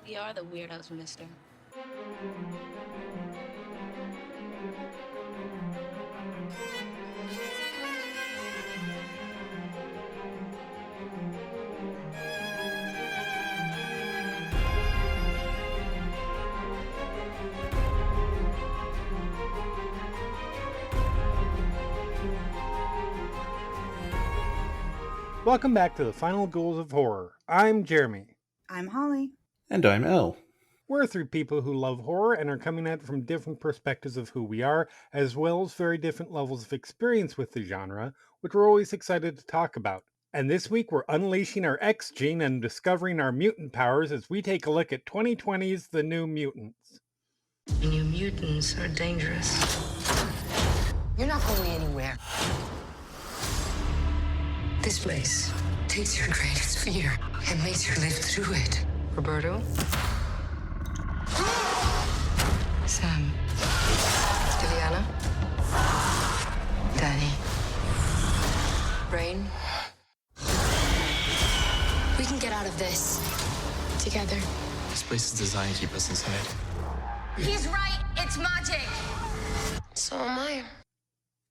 We are the weirdos, mister. Welcome back to the Final Ghouls of Horror. I'm Jeremy. I'm Holly. And I'm Elle. We're three people who love horror and are coming at it from different perspectives of who we are, as well as very different levels of experience with the genre, which we're always excited to talk about. And this week we're unleashing our X gene and discovering our mutant powers as we take a look at 2020's The New Mutants. You mutants are dangerous. You're not going anywhere. This place takes your greatest fear and makes you live through it. Roberto? Sam. Juliana? Danny. Rain? We can get out of this together. This place is designed to keep us inside. He's right. It's magic. So am I.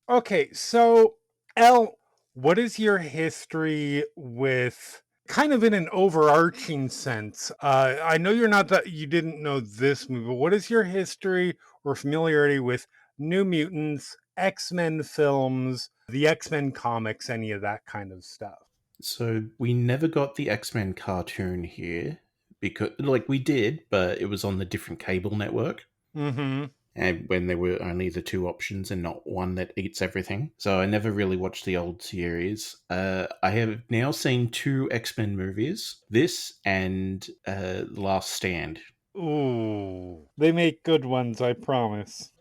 Okay, so, Elle, what is your history with, kind of in an overarching sense? I know you didn't know this movie, but what is your history or familiarity with New Mutants, X-Men films, the X-Men comics, any of that kind of stuff? So we never got the X-Men cartoon here because, we did, but it was on the different cable network. Mm-hmm. And when there were only the two options and not one that eats everything. So I never really watched the old series. I have now seen two X-Men movies, this and Last Stand. Ooh, they make good ones, I promise.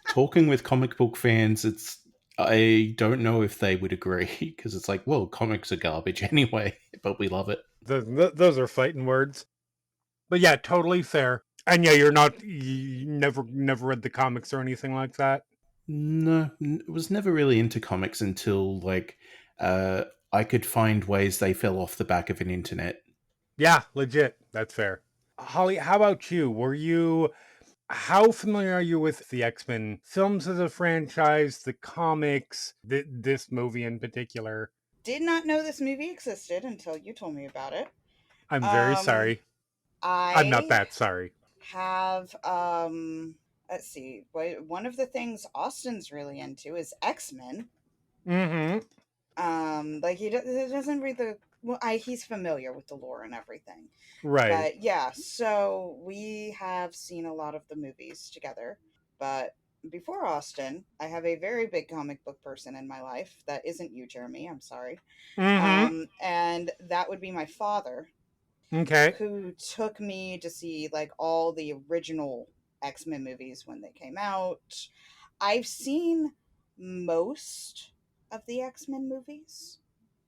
Talking with comic book fans, I don't know if they would agree, because it's like, well, comics are garbage anyway, but we love it. Those are fighting words. But yeah, totally fair. And yeah, you never read the comics or anything like that? No, was never really into comics until I could find ways they fell off the back of an internet. Yeah, legit. That's fair. Holly, how about you? How familiar are you with the X-Men films as a franchise, the comics, this movie in particular? Did not know this movie existed until you told me about it. I'm very Um, sorry. I'm not I that sorry. have let's see. One of the things Austin's really into is X-Men. Mm-hmm. Like he doesn't read the he's familiar with the lore and everything. Right. But yeah, so we have seen a lot of the movies together. But before Austin, I have a very big comic book person in my life that isn't you, Jeremy. I'm sorry. Mm-hmm. And that would be my father, Okay. who took me to see like all the original X-Men movies when they came out. I've seen most of the X-Men movies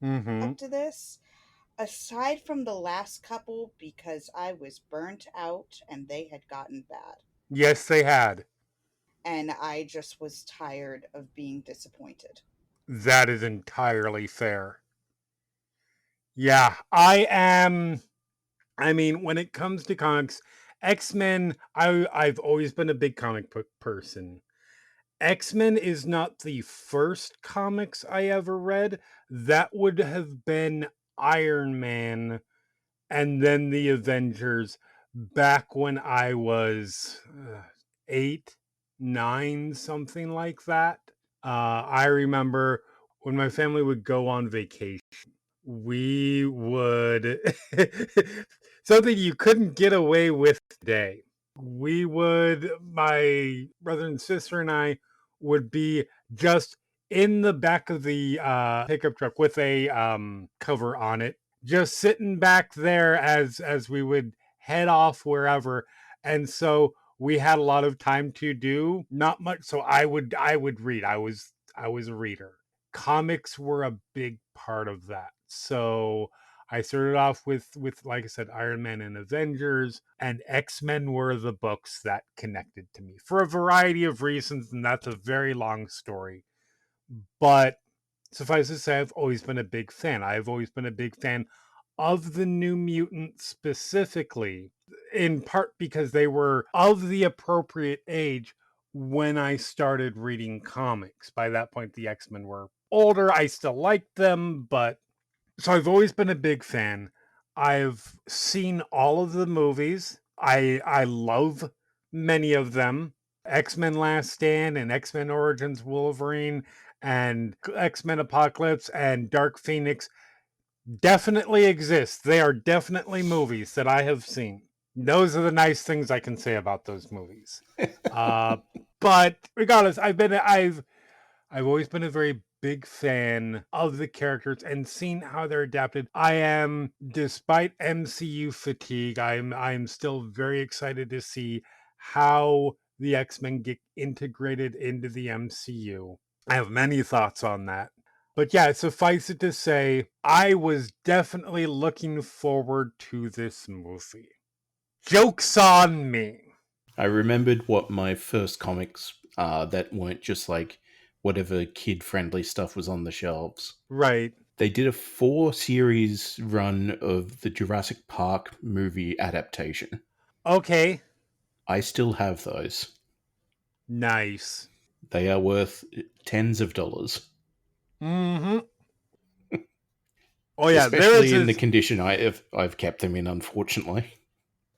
Mm-hmm. up to this, aside from the last couple because I was burnt out and they had gotten bad. Yes, they had. And I just was tired of being disappointed. That is entirely fair. Yeah, I am. I mean, when it comes to comics, X-Men, I've always been a big comic book person. X-Men is not the first comics I ever read. That would have been Iron Man and then the Avengers back when I was 8, 9, something like that. I remember when my family would go on vacation, we would something you couldn't get away with today. My brother and sister and I would be just in the back of the pickup truck with a cover on it, just sitting back there as we would head off wherever. And so we had a lot of time to do not much. So I would read. I was a reader. Comics were a big part of that. So I started off with like I said, Iron Man and Avengers, and X-Men were the books that connected to me for a variety of reasons, and that's a very long story. But suffice to say, I've always been a big fan. I've always been a big fan of the New Mutants specifically, in part because they were of the appropriate age when I started reading comics. By that point, the X-Men were older. I still liked them, but so I've always been a big fan. I've seen all of the movies. I love many of them. X-Men Last Stand and X-Men Origins Wolverine and X-Men Apocalypse and Dark Phoenix definitely exist. They are definitely movies that I have seen. Those are the nice things I can say about those movies. But regardless, I've always been a very big fan of the characters and seen how they're adapted. I am, despite MCU fatigue, I'm still very excited to see how the X-Men get integrated into the MCU. I have many thoughts on that. But yeah, suffice it to say, I was definitely looking forward to this movie. Joke's on me. I remembered what my first comics that weren't just like whatever kid-friendly stuff was on the shelves. Right. They did a 4-series run of the Jurassic Park movie adaptation. Okay. I still have those. Nice. They are worth tens of dollars. Mm-hmm. Oh yeah, there Especially is in the this, condition I've kept them in, unfortunately.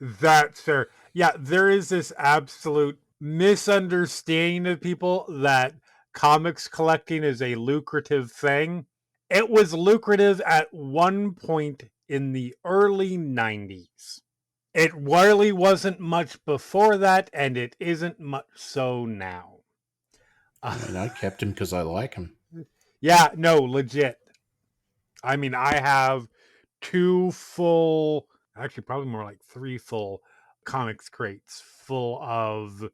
that's fair. Yeah, there is this absolute misunderstanding of people that comics collecting is a lucrative thing. It was lucrative at one point in the early 90s. It really wasn't much before that, and it isn't much so now. And I kept them because I like them. Yeah, no, legit. I mean, I have 2 full, actually probably more like 3 full comics crates full of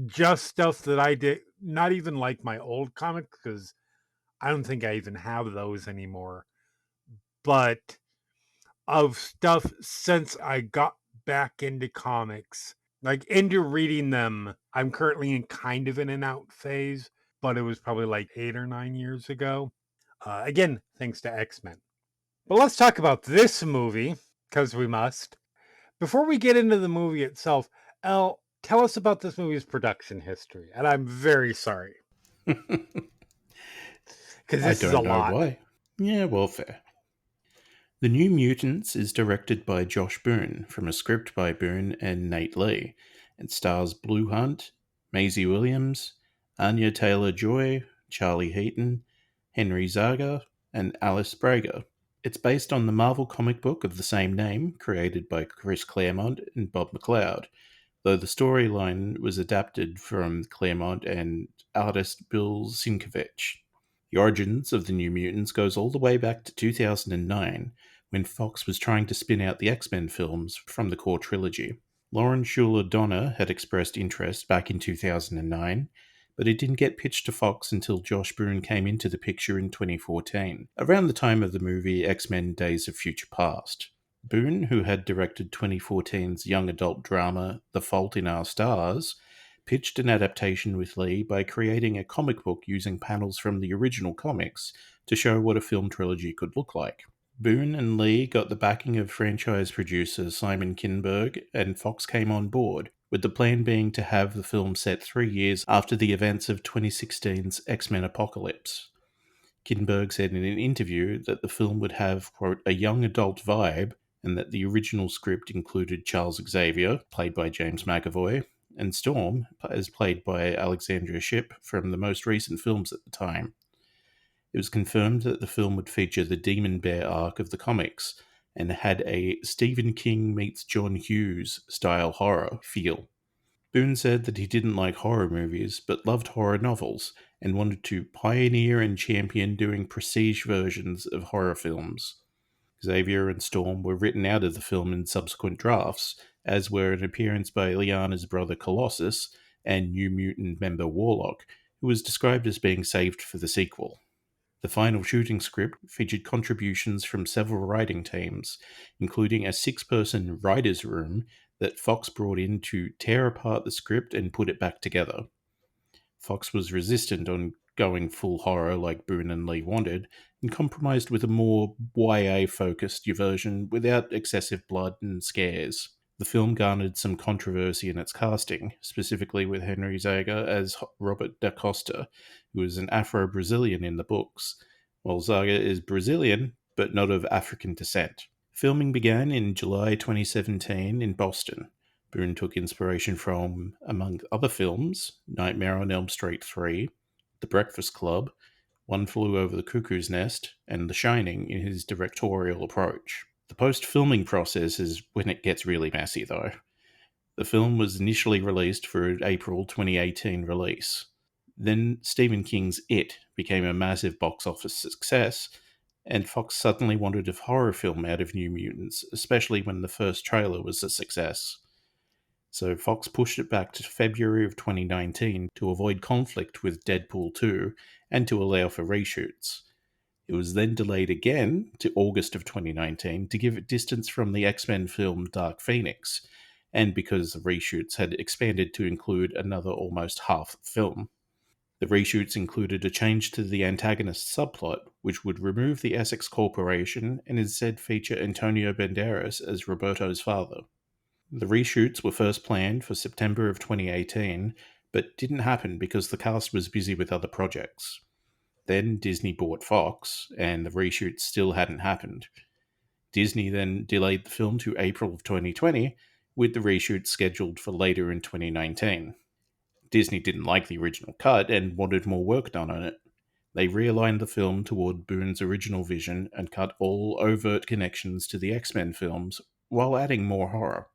just stuff that I did, not even like my old comics, because I don't think I even have those anymore, but of stuff since I got back into comics, like into reading them. I'm currently in kind of in and out phase, but it was probably like 8 or 9 years ago. Again, thanks to X-Men. But let's talk about this movie, because we must. Before we get into the movie itself, Elle, tell us about this movie's production history. And I'm very sorry, because I this is a don't know lot. why. Yeah, well, fair. The New Mutants is directed by Josh Boone from a script by Boone and Nate Lee. It stars Blue Hunt, Maisie Williams, Anya Taylor-Joy, Charlie Heaton, Henry Zaga, and Alice Braga. It's based on the Marvel comic book of the same name, created by Chris Claremont and Bob McLeod, though the storyline was adapted from Claremont and artist Bill Sienkiewicz. The origins of the New Mutants goes all the way back to 2009, when Fox was trying to spin out the X-Men films from the core trilogy. Lauren Schuler Donner had expressed interest back in 2009, but it didn't get pitched to Fox until Josh Boone came into the picture in 2014, around the time of the movie X-Men Days of Future Past. Boone, who had directed 2014's young adult drama The Fault in Our Stars, pitched an adaptation with Lee by creating a comic book using panels from the original comics to show what a film trilogy could look like. Boone and Lee got the backing of franchise producer Simon Kinberg, and Fox came on board, with the plan being to have the film set 3 years after the events of 2016's X-Men Apocalypse. Kinberg said in an interview that the film would have, quote, a young adult vibe, and that the original script included Charles Xavier, played by James McAvoy, and Storm, as played by Alexandria Shipp from the most recent films at the time. It was confirmed that the film would feature the Demon Bear arc of the comics and had a Stephen King meets John Hughes style horror feel. Boone said that he didn't like horror movies but loved horror novels and wanted to pioneer and champion doing prestige versions of horror films. Xavier and Storm were written out of the film in subsequent drafts, as were an appearance by Lyanna's brother Colossus and New Mutant member Warlock, who was described as being saved for the sequel. The final shooting script featured contributions from several writing teams, including a 6-person writer's room that Fox brought in to tear apart the script and put it back together. Fox was resistant on going full horror like Boone and Lee wanted, and compromised with a more YA-focused version without excessive blood and scares. The film garnered some controversy in its casting, specifically with Henry Zaga as Robert da Costa, who is an Afro-Brazilian in the books, while Zaga is Brazilian but not of African descent. Filming began in July 2017 in Boston. Boone took inspiration from, among other films, Nightmare on Elm Street 3, The Breakfast Club, One Flew Over the Cuckoo's Nest, and The Shining in his directorial approach. The post-filming process is when it gets really messy, though. The film was initially released for an April 2018 release. Then Stephen King's It became a massive box office success, and Fox suddenly wanted a horror film out of New Mutants, especially when the first trailer was a success. So Fox pushed it back to February of 2019 to avoid conflict with Deadpool 2 and to allow for reshoots. It was then delayed again to August of 2019 to give it distance from the X-Men film Dark Phoenix, and because the reshoots had expanded to include another almost half film. The reshoots included a change to the antagonist subplot, which would remove the Essex Corporation and instead feature Antonio Banderas as Roberto's father. The reshoots were first planned for September of 2018, but didn't happen because the cast was busy with other projects. Then Disney bought Fox, and the reshoots still hadn't happened. Disney then delayed the film to April of 2020, with the reshoots scheduled for later in 2019. Disney didn't like the original cut and wanted more work done on it. They realigned the film toward Boone's original vision and cut all overt connections to the X-Men films while adding more horror.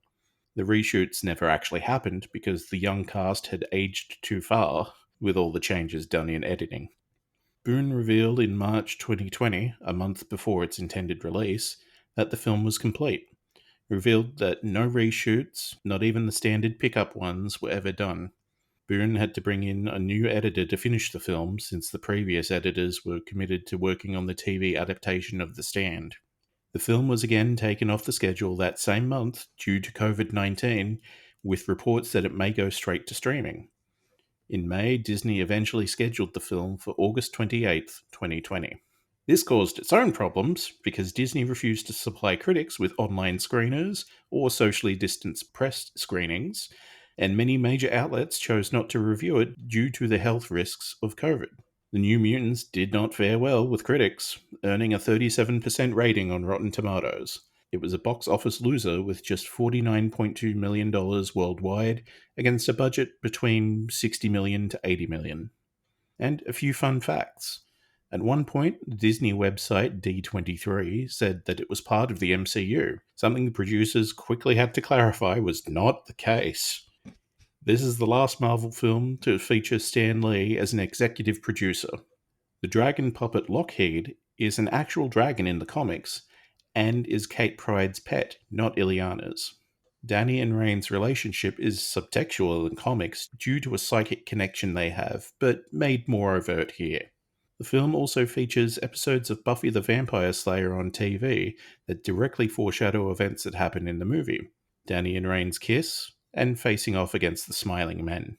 The reshoots never actually happened because the young cast had aged too far, with all the changes done in editing. Boone revealed in March 2020, a month before its intended release, that the film was complete. Revealed that no reshoots, not even the standard pickup ones, were ever done. Boone had to bring in a new editor to finish the film since the previous editors were committed to working on the TV adaptation of The Stand. The film was again taken off the schedule that same month due to COVID-19, with reports that it may go straight to streaming. In May, Disney eventually scheduled the film for August 28th, 2020. This caused its own problems because Disney refused to supply critics with online screeners or socially distanced press screenings, and many major outlets chose not to review it due to the health risks of COVID. The New Mutants did not fare well with critics, earning a 37% rating on Rotten Tomatoes. It was a box office loser with just $49.2 million worldwide against a budget between $60 million to $80 million. And a few fun facts. At one point, the Disney website D23 said that it was part of the MCU, something the producers quickly had to clarify was not the case. This is the last Marvel film to feature Stan Lee as an executive producer. The dragon puppet Lockheed is an actual dragon in the comics, and is Kate Pryde's pet, not Ileana's. Danny and Rain's relationship is subtextual in comics due to a psychic connection they have, but made more overt here. The film also features episodes of Buffy the Vampire Slayer on TV that directly foreshadow events that happen in the movie. Danny and Rain's kiss, and facing off against the Smiling Men.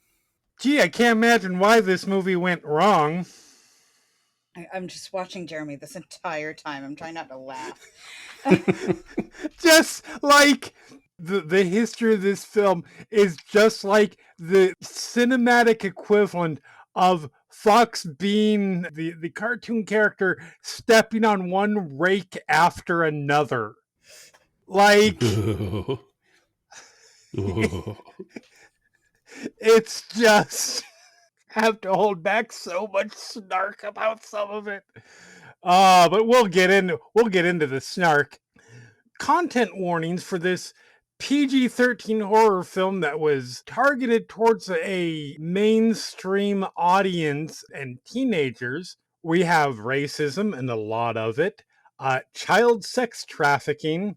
Gee, I can't imagine why this movie went wrong. I'm just watching Jeremy this entire time. I'm trying not to laugh. Just like the history of this film is just like the cinematic equivalent of Fox being the cartoon character stepping on one rake after another. Like, it's just have to hold back so much snark about some of it. But we'll get into the snark. Content warnings for this PG-13 horror film that was targeted towards a mainstream audience and teenagers. We have racism and a lot of it, child sex trafficking,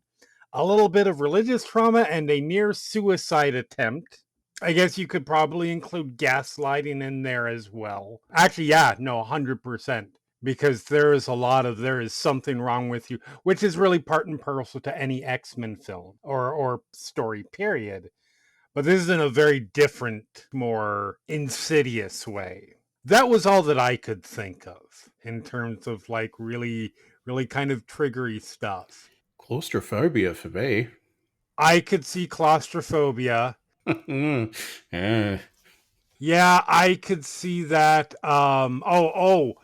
a little bit of religious trauma, and a near suicide attempt. I guess you could probably include gaslighting in there as well. Actually, yeah, no, 100%. Because there is something wrong with you, which is really part and parcel to any X-Men film or story, period. But this is in a very different, more insidious way. That was all that I could think of in terms of like really, really kind of triggery stuff. Claustrophobia for me. I could see claustrophobia. Yeah. Yeah, I could see that. No,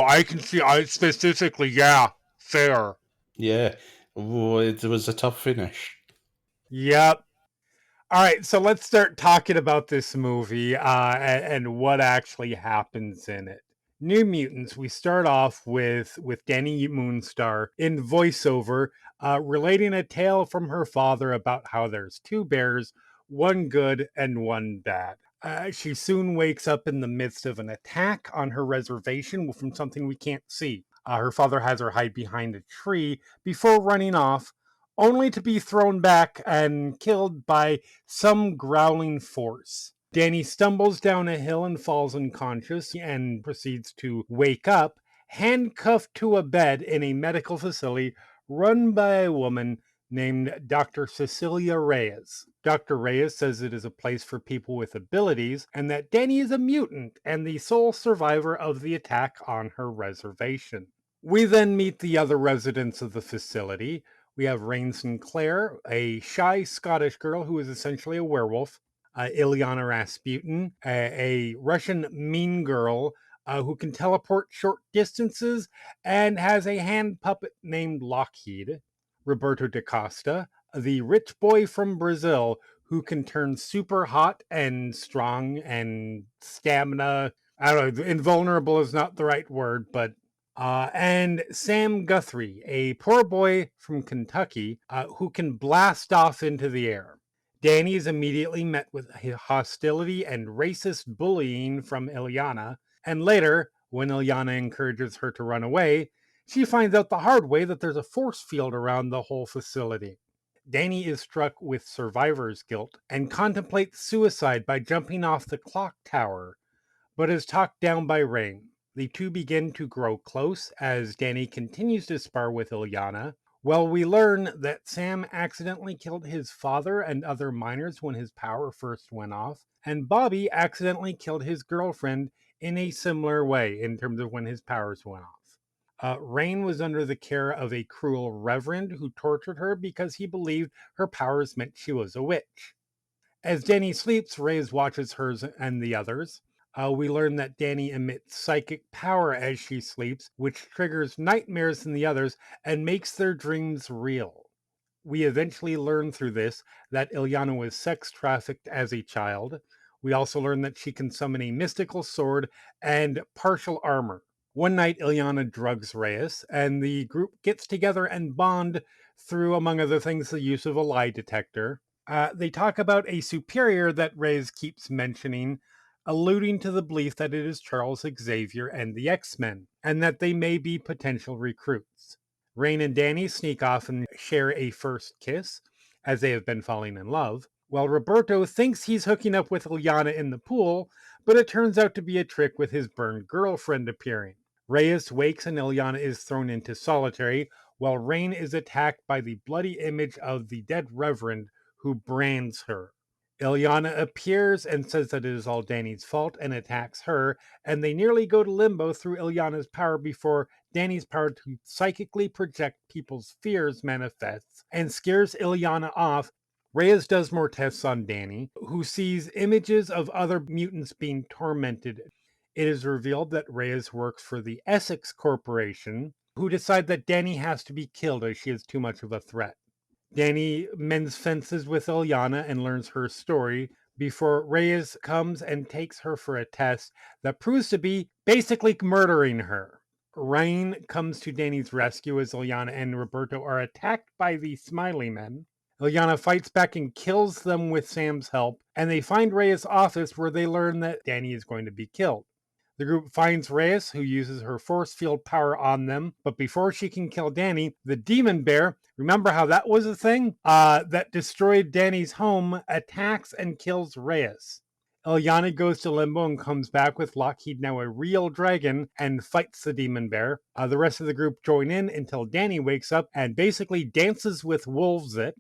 I can see. I specifically, yeah, fair. Yeah. Oh, it was a tough finish. Yep. All right, so let's start talking about this movie and what actually happens in it. New Mutants. We start off with Danny Moonstar in voiceover, relating a tale from her father about how there's two bears, one good and one bad. She soon wakes up in the midst of an attack on her reservation from something we can't see. Her father has her hide behind a tree before running off, only to be thrown back and killed by some growling force. Danny stumbles down a hill and falls unconscious and proceeds to wake up, handcuffed to a bed in a medical facility run by a woman named Dr. Cecilia Reyes. Dr. Reyes says it is a place for people with abilities and that Danny is a mutant and the sole survivor of the attack on her reservation. We then meet the other residents of the facility. We have Rain Sinclair, a shy Scottish girl who is essentially a werewolf, Ilyana Rasputin, a Russian mean girl who can teleport short distances and has a hand puppet named Lockheed, Roberto da Costa, the rich boy from Brazil who can turn super hot and strong and stamina. I don't know, invulnerable is not the right word, but and Sam Guthrie, a poor boy from Kentucky who can blast off into the air. Danny is immediately met with hostility and racist bullying from Ilyana, and later, when Ilyana encourages her to run away, she finds out the hard way that there's a force field around the whole facility. Danny is struck with survivor's guilt and contemplates suicide by jumping off the clock tower, but is talked down by Rain. The two begin to grow close as Danny continues to spar with Ilyana. Well, we learn that Sam accidentally killed his father and other miners when his power first went off, and Bobby accidentally killed his girlfriend in a similar way in terms of when his powers went off. Rain was under the care of a cruel reverend who tortured her because he believed her powers meant she was a witch. As Danny sleeps, Reyes watches hers and the others. We learn that Danny emits psychic power as she sleeps, which triggers nightmares in the others and makes their dreams real. We eventually learn through this that Ilyana was sex trafficked as a child. We also learn that she can summon a mystical sword and partial armor. One night, Ilyana drugs Reyes, and the group gets together and bond through, among other things, the use of a lie detector. They talk about a superior that Reyes keeps mentioning, alluding to the belief that it is Charles Xavier and the X-Men, and that they may be potential recruits. Rain and Danny sneak off and share a first kiss, as they have been falling in love, while Roberto thinks he's hooking up with Ilyana in the pool, but it turns out to be a trick with his burned girlfriend appearing. Reyes wakes and Ilyana is thrown into solitary, while Rain is attacked by the bloody image of the dead reverend who brands her. Ilyana appears and says that it is all Danny's fault and attacks her, and they nearly go to limbo through Ilyana's power before Danny's power to psychically project people's fears manifests and scares Ilyana off. Reyes does more tests on Danny, who sees images of other mutants being tormented. It is revealed that Reyes works for the Essex Corporation, who decide that Danny has to be killed as she is too much of a threat. Danny mends fences with Ilyana and learns her story before Reyes comes and takes her for a test that proves to be basically murdering her. Rain comes to Danny's rescue as Ilyana and Roberto are attacked by the Smiley Men. Ilyana fights back and kills them with Sam's help, and they find Reyes' office where they learn that Danny is going to be killed. The group finds Reyes, who uses her force field power on them, but before she can kill Danny, the demon bear, remember how that was a thing? That destroyed Danny's home, attacks and kills Reyes. Ilyana goes to limbo and comes back with Lockheed, now a real dragon, and fights the demon bear. The rest of the group join in until Danny wakes up and basically dances with Wolves it,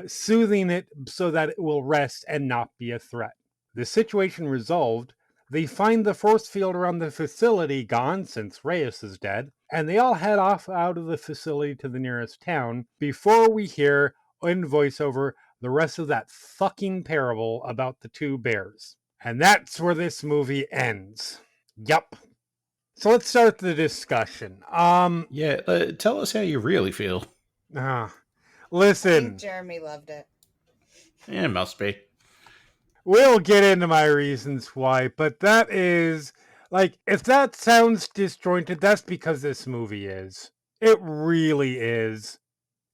soothing it so that it will rest and not be a threat. The situation resolved, They find the force field around the facility gone since Reyes is dead, and they all head off out of the facility to the nearest town before we hear in voiceover the rest of that fucking parable about the two bears. And that's where this movie ends. Yup. So let's start the discussion. Yeah, tell us how you really feel. I think Listen, Jeremy loved it. Yeah, it must be. we'll get into my reasons why, but that is like, if that sounds disjointed, that's because this movie is. It really is.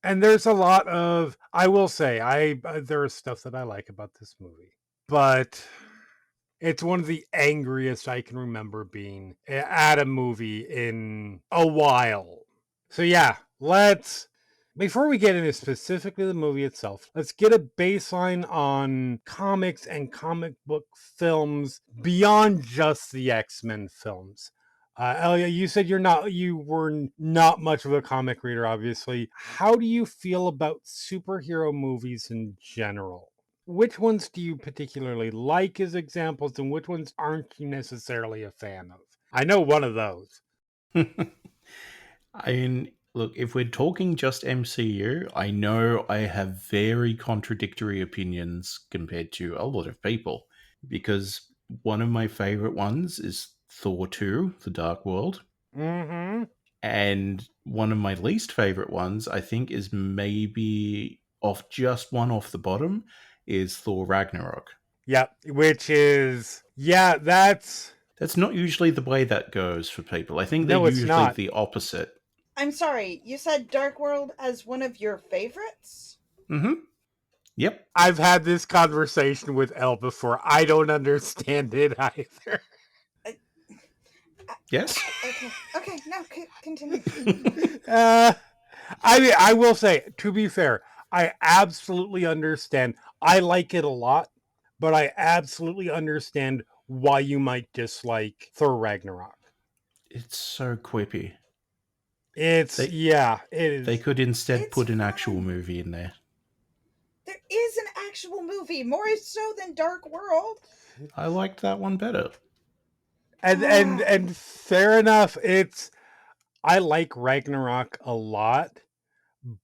And there's a lot of, I will say, there is stuff that I like about this movie, but it's one of the angriest I can remember being at a movie in a while. So yeah, before we get into specifically the movie itself, let's get a baseline on comics and comic book films beyond just the X-Men films. Elia, you said you were not much of a comic reader, obviously. How do you feel about superhero movies in general? Which ones do you particularly like as examples, and which ones aren't you necessarily a fan of? I know one of those. I mean, look, if we're talking just MCU, I know I have very contradictory opinions compared to a lot of people. Because one of my favorite ones is Thor 2, The Dark World. Mm-hmm. And one of my least favorite ones, I think, is maybe off just one off the bottom, is Thor Ragnarok. Yeah, which is, yeah, that's not usually the way that goes for people. I think they're no, it's usually not. the opposite. I'm sorry, you said Dark World as one of your favorites? Mm-hmm. Yep. I've had this conversation with Elle before. I don't understand it either. Yes. Okay, no, continue. I will say, to be fair, I absolutely understand. I like it a lot, but I absolutely understand why you might dislike Thor Ragnarok. It's so quippy. It is. They could instead It's put an actual fun. movie in there. There is an actual movie, more so than Dark World. I liked that one better. And fair enough. I like Ragnarok a lot,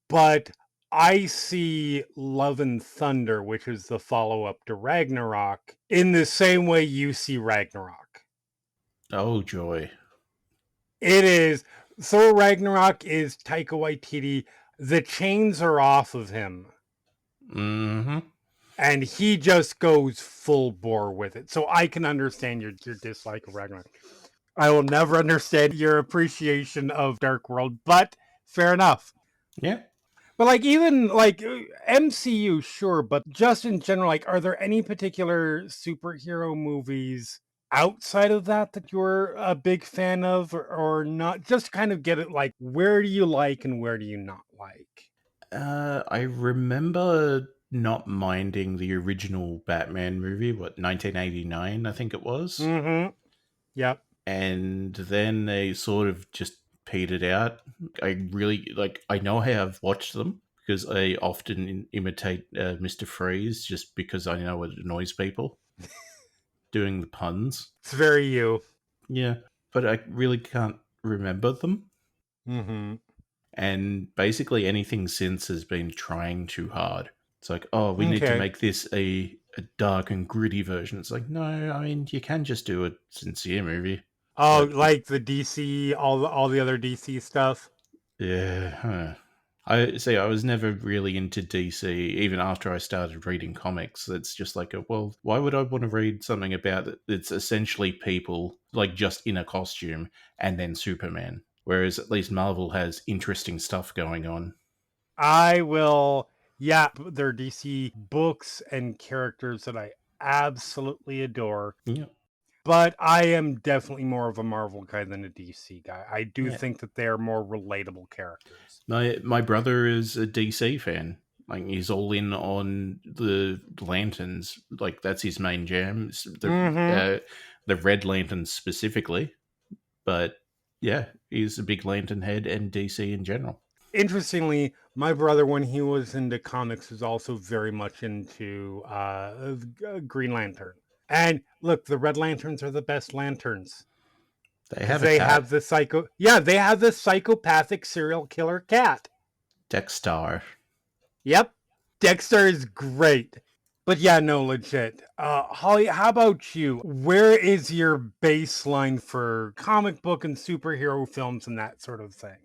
but I see Love and Thunder, which is the follow-up to Ragnarok, in the same way you see Ragnarok. Oh, joy. It is. Thor Ragnarok is Taika Waititi. The chains are off of him. Mm-hmm. And he just goes full bore with it. So I can understand your dislike of Ragnarok. I will never understand your appreciation of Dark World, but fair enough. Yeah. But like, even like MCU, sure, but just in general, like, are there any particular superhero movies outside of that you're a big fan of, or not? Just kind of get it, like, where do you like and where do you not like? I remember not minding the original Batman movie, 1989, I think it was. Mm-hmm. Yep. And then they sort of just petered out. I really, I know I have watched them because I often imitate Mr. Freeze just because I know it annoys people. Doing the puns. It's very you. Yeah, but I really can't remember them. Mm-hmm. And basically anything since has been trying too hard. It's like, oh, we need to make this a dark and gritty version. It's like, no, I mean, you can just do a sincere movie. Oh, like the DC, all the other DC stuff? Yeah. I was never really into DC, even after I started reading comics. It's just like, well, why would I want to read something about it? It's essentially people, like, just in a costume and then Superman. Whereas at least Marvel has interesting stuff going on. I will, yeah, there are DC books and characters that I absolutely adore. Yeah. But I am definitely more of a Marvel guy than a DC guy. I do Yeah. think that they are more relatable characters. My brother is a DC fan. Like, he's all in on the lanterns. Like, that's his main jam. It's the Red Lanterns specifically. But yeah, he's a big lantern head and DC in general. Interestingly, my brother, when he was into comics, was also very much into Green Lantern. And look, the Red Lanterns are the best lanterns. They have a They cat, have the they have the psychopathic serial killer cat. Dexter. Yep. Dexter is great. But yeah, no, legit. Holly, how about you? Where is your baseline for comic book and superhero films and that sort of thing?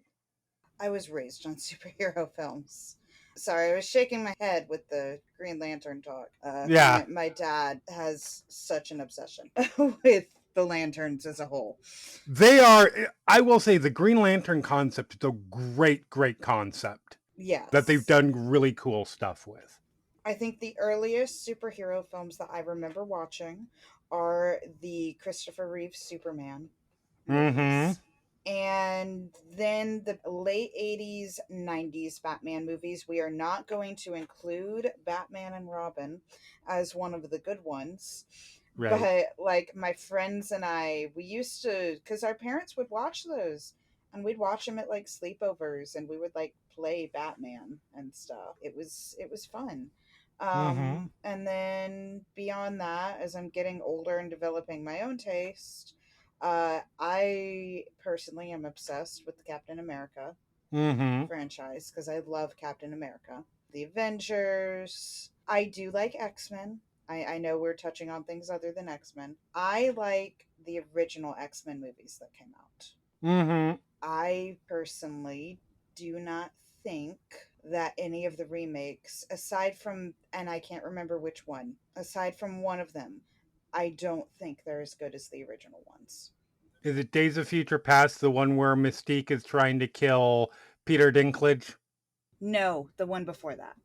I was raised on superhero films. Sorry, I was shaking my head with the Green Lantern talk. Yeah. My dad has such an obsession with the lanterns as a whole. They are, I will say, the Green Lantern concept is a great, great concept Yes. that they've done really cool stuff with. I think the earliest superhero films that I remember watching are the Christopher Reeve Superman movies. And then the late 80s, 90s Batman movies. We are not going to include Batman and Robin as one of the good ones. Right. But like my friends and I, we used to, because our parents would watch those and we'd watch them at like sleepovers and we would like play Batman and stuff. It was fun. And then beyond that, as I'm getting older and developing my own taste, I personally am obsessed with the Captain America franchise because I love Captain America. The Avengers. I do like X-Men. I know we're touching on things other than X-Men. I like the original X-Men movies that came out. I personally do not think that any of the remakes, aside from, and I can't remember which one, aside from one of them, I don't think they're as good as the original ones. Is it Days of Future Past, the one where Mystique is trying to kill Peter Dinklage? No, the one before that.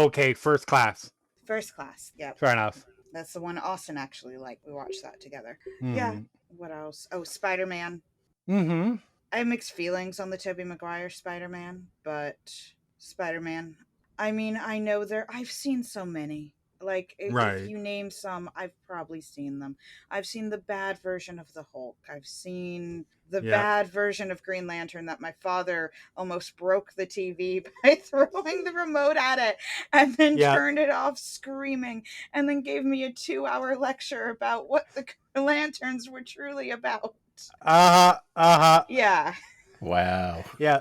Okay, First Class. First Class, yep. Fair enough. That's the one Austin actually liked. We watched that together. Yeah. What else? Oh, Spider-Man. I have mixed feelings on the Tobey Maguire Spider-Man, but Spider-Man. I mean, I know I've seen so many. Like, if you name some, I've probably seen them. I've seen the bad version of the Hulk. I've seen the bad version of Green Lantern that my father almost broke the TV by throwing the remote at it and then turned it off screaming and then gave me a 2-hour lecture about what the lanterns were truly about. Yeah. Wow. Yeah.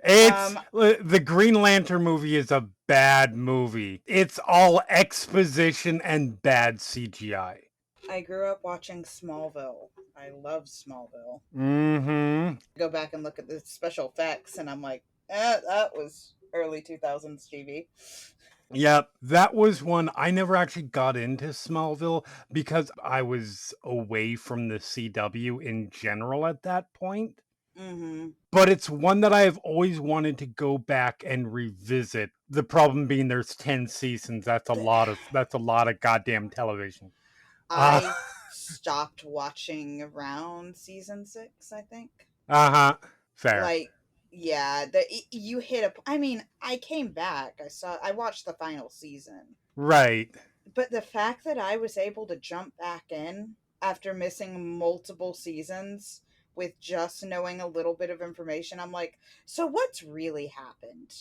It's the Green Lantern movie is a bad movie. It's all exposition and bad CGI. I grew up watching Smallville. I love Smallville. Go back and look at the special effects, and I'm like, that was early 2000s TV. Yep, that was one I never actually got into Smallville because I was away from the CW in general at that point. But it's one that I have always wanted to go back and revisit. The problem being there's 10 seasons. That's a lot of goddamn television. I stopped watching around season 6, I think. Fair. Like, yeah, you hit a. I mean, I came back. I watched the final season. Right. But the fact that I was able to jump back in after missing multiple seasons with just knowing a little bit of information, I'm like, so what's really happened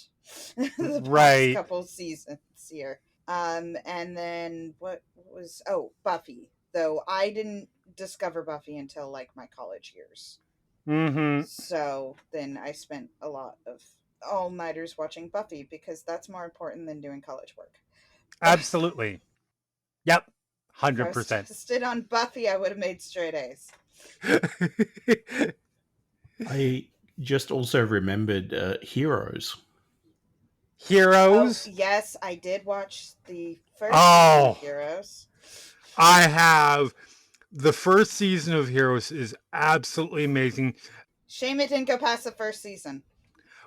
the past couple seasons here? And then what was Buffy, though I didn't discover Buffy until like my college years. So then I spent a lot of all-nighters watching Buffy because that's more important than doing college work. Absolutely. Yep. 100%. If I was tested on Buffy, I would have made straight A's. I just also remembered Heroes. Heroes? Oh, yes, I did watch the first season of Heroes. I have. The first season of Heroes is absolutely amazing. Shame it didn't go past the first season.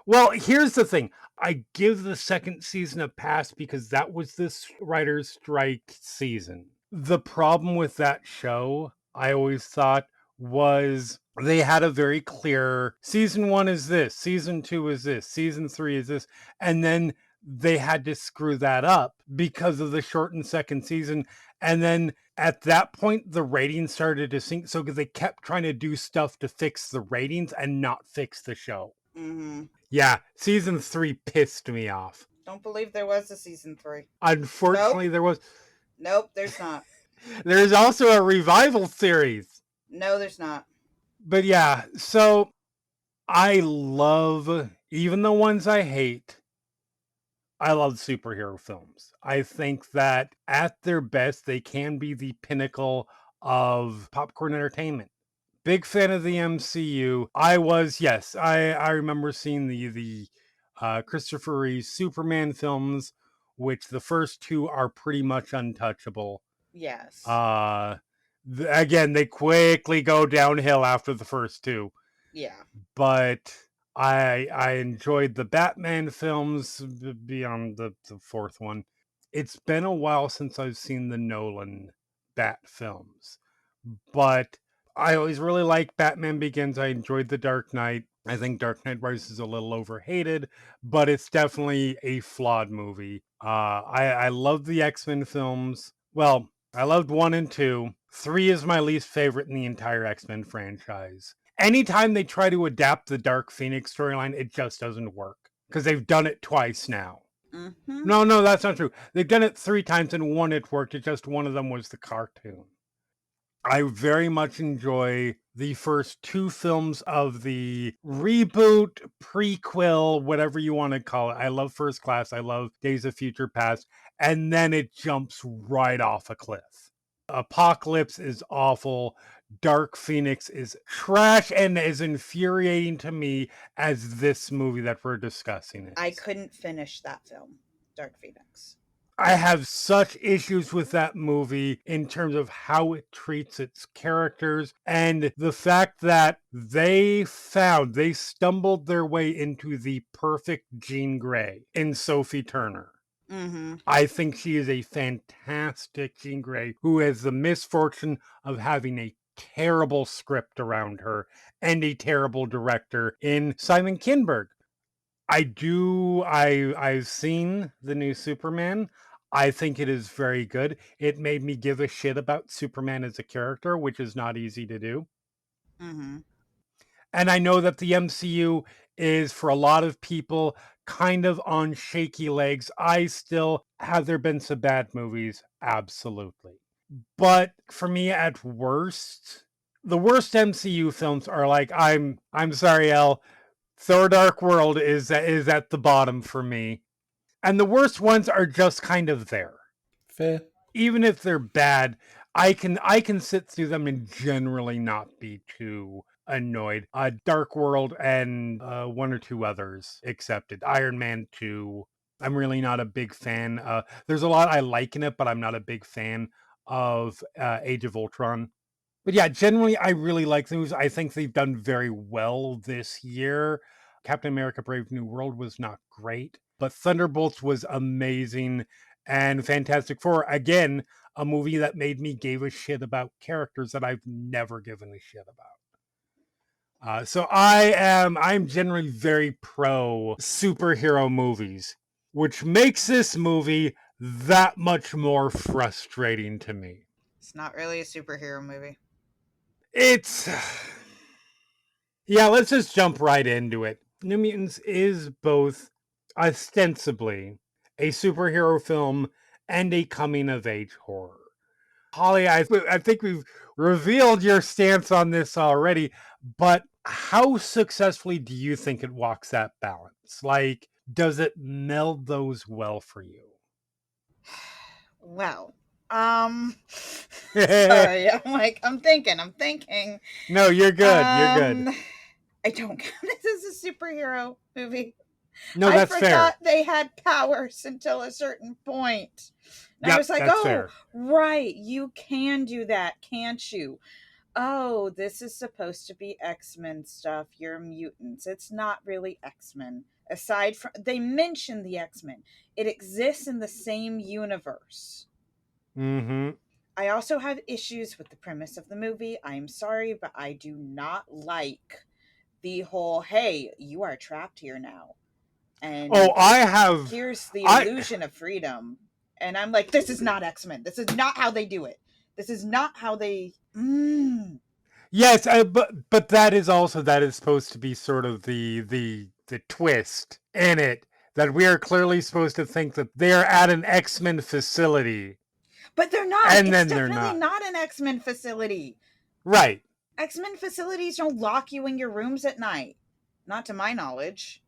Well, here's the thing. I give the second season a pass because that was this writer's strike season. The problem with that show, I always thought, was they had a very clear season 1 is this, season 2 is this, season 3 is this, and then they had to screw that up because of the shortened second season. And then at that point, the ratings started to sink. So they kept trying to do stuff to fix the ratings and not fix the show. Yeah, season 3 pissed me off. Don't believe there was a season 3. Unfortunately, there was. Nope, there's not. There's also a revival series. No, there's not. But yeah, so I love, even the ones I hate, I love superhero films. I think that at their best, they can be the pinnacle of popcorn entertainment. Big fan of the MCU. I remember seeing the Christopher Reeve Superman films, which the first two are pretty much untouchable. Yes. Again, they quickly go downhill after the first two, Yeah. but I enjoyed the Batman films beyond the fourth one. It's been a while since I've seen the Nolan Bat films, but I always really liked Batman Begins. I enjoyed The Dark Knight. I think Dark Knight Rises is a little overhated, but it's definitely a flawed movie. I love the X-Men films. Well, I loved 1 and 2. 3 is my least favorite in the entire X-Men franchise. Anytime they try to adapt the Dark Phoenix storyline, it just doesn't work because they've done it twice now. Mm-hmm. No, that's not true. They've done it 3 times and 1 it worked. It just one of them was the cartoon. I very much enjoy the first 2 films of the reboot, prequel, whatever you want to call it. I love First Class. I love Days of Future Past. And then it jumps right off a cliff. Apocalypse is awful. Dark Phoenix is trash and as infuriating to me as this movie that we're discussing is. I couldn't finish that film, Dark Phoenix. I have such issues with that movie in terms of how it treats its characters and the fact that they stumbled their way into the perfect Jean Grey in Sophie Turner. Mm-hmm. I think she is a fantastic Jean Grey who has the misfortune of having a terrible script around her and a terrible director in Simon Kinberg. I've seen the new Superman. I think it is very good. It made me give a shit about Superman as a character, which is not easy to do. Mm-hmm. And I know that the MCU is, for a lot of people, kind of on shaky legs. Have there been some bad movies? Absolutely. But for me, at worst, the worst MCU films are like, I'm sorry, Elle, Thor Dark World is at the bottom for me. And the worst ones are just kind of there. Fair. Even if they're bad, I can sit through them and generally not be too annoyed. Dark World and 1 or 2 others accepted. Iron Man 2, I'm really not a big fan. There's a lot I like in it, but I'm not a big fan of Age of Ultron. But yeah, generally, I really like those. I think they've done very well this year. Captain America Brave New World was not great, but Thunderbolts was amazing. And Fantastic Four, again, a movie that made me give a shit about characters that I've never given a shit about. So I'm generally very pro superhero movies, which makes this movie that much more frustrating to me. It's not really a superhero movie. It's yeah, let's just jump right into it. New Mutants is both ostensibly a superhero film and a coming of age horror. Holly, I think we've revealed your stance on this already, but how successfully do you think it walks that balance? Like, does it meld those well for you? Well, sorry, I'm thinking. No, you're good. You're good. I don't count it as a superhero movie. No, that's I fair. forgot they had powers until a certain point. And Yep, I was like, that's oh, fair. right, you can do that, can't you? Oh, this is supposed to be X-Men stuff. You're mutants. It's not really X-Men. Aside from, they mention the X-Men. It exists in the same universe. Mm-hmm. I also have issues with the premise of the movie. I'm sorry, but I do not like the whole, hey, you are trapped here now. And here's the illusion of freedom. And I'm like, this is not X-Men. This is not how they do it. This is not how they... Yes, but that is supposed to be sort of the twist in it, that we are clearly supposed to think that they are at an X-Men facility. But they're not. And It's then they're definitely not. not an X-Men facility. Right. X-Men facilities don't lock you in your rooms at night. Not to my knowledge.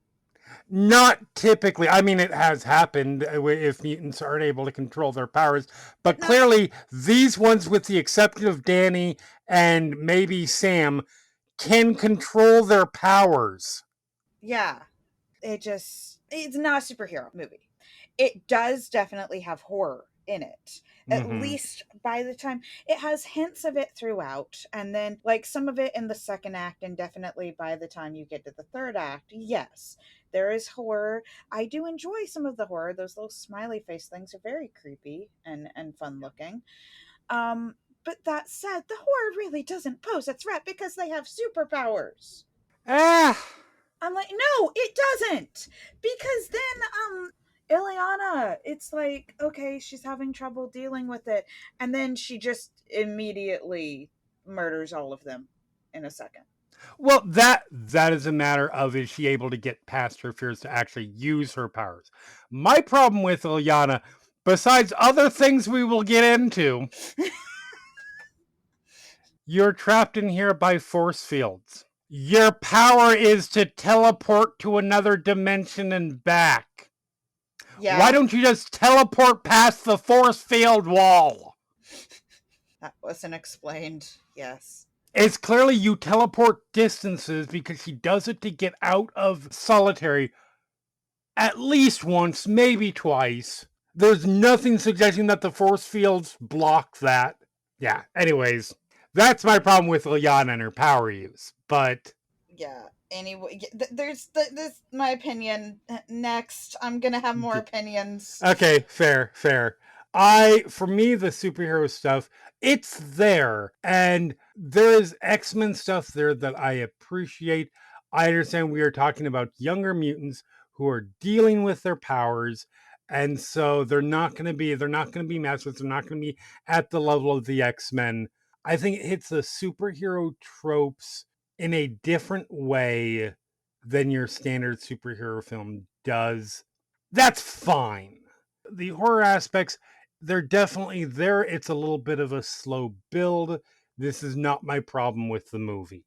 Not typically. I mean, it has happened if mutants aren't able to control their powers, but not, clearly these ones, with the exception of Danny and maybe Sam, can control their powers. Yeah. It's not a superhero movie. It does definitely have horror in it. At least by the time it has hints of it throughout, and then like some of it in the second act, and definitely by the time you get to the third act, yes, there is horror. I do enjoy some of the horror. Those little smiley face things are very creepy and fun looking. But that said, the horror really doesn't pose a threat because they have superpowers. I'm like, no, it doesn't. Because then, Ileana, it's like, okay, she's having trouble dealing with it. And then she just immediately murders all of them in a second. Well, that is a matter of, is she able to get past her fears to actually use her powers? My problem with Ileana, besides other things we will get into, you're trapped in here by force fields. Your power is to teleport to another dimension and back. Yeah. Why don't you just teleport past the force field wall? That wasn't explained. Yes. It's clearly you teleport distances because she does it to get out of solitary at least once, maybe twice. There's nothing suggesting that the force fields block that. Yeah, anyways, that's my problem with Liana and her power use. But yeah, anyway, there's this my opinion. Next, I'm gonna have more opinions. Okay, fair. For me, the superhero stuff, it's there, and there is X-Men stuff there that I appreciate. I understand we are talking about younger mutants who are dealing with their powers, and so they're not going to be masters. They're not going to be at the level of the X-Men. I think it hits the superhero tropes in a different way than your standard superhero film does. That's fine. The horror aspects, they're definitely there. It's a little bit of a slow build. This is not my problem with the movie.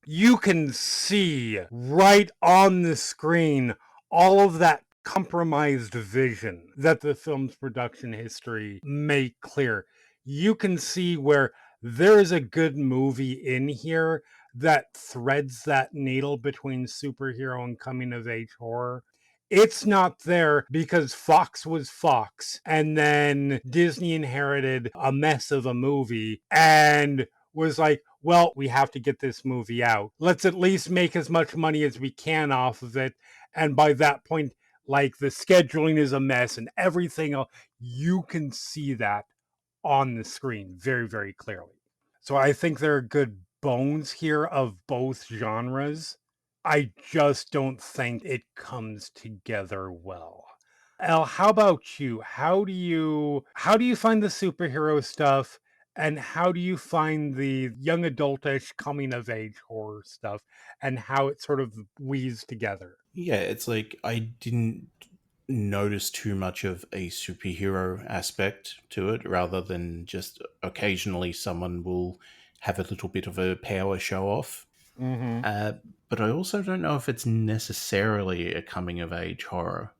You can see right on the screen all of that compromised vision that the film's production history make clear. You can see where there is a good movie in here that threads that needle between superhero and coming of age horror. It's not there because Fox was Fox, and then Disney inherited a mess of a movie and was like, well, we have to get this movie out. Let's at least make as much money as we can off of it. And by that point, like, the scheduling is a mess and everything else. You can see that on the screen very, very clearly. So I think there are good bones here of both genres. I just don't think it comes together well. Elle, how about you? How do you find the superhero stuff, and how do you find the young adultish coming of age horror stuff, and how it sort of weaves together? Yeah, it's like I didn't notice too much of a superhero aspect to it, rather than just occasionally someone will have a little bit of a power show off. But I also don't know if it's necessarily a coming of age horror.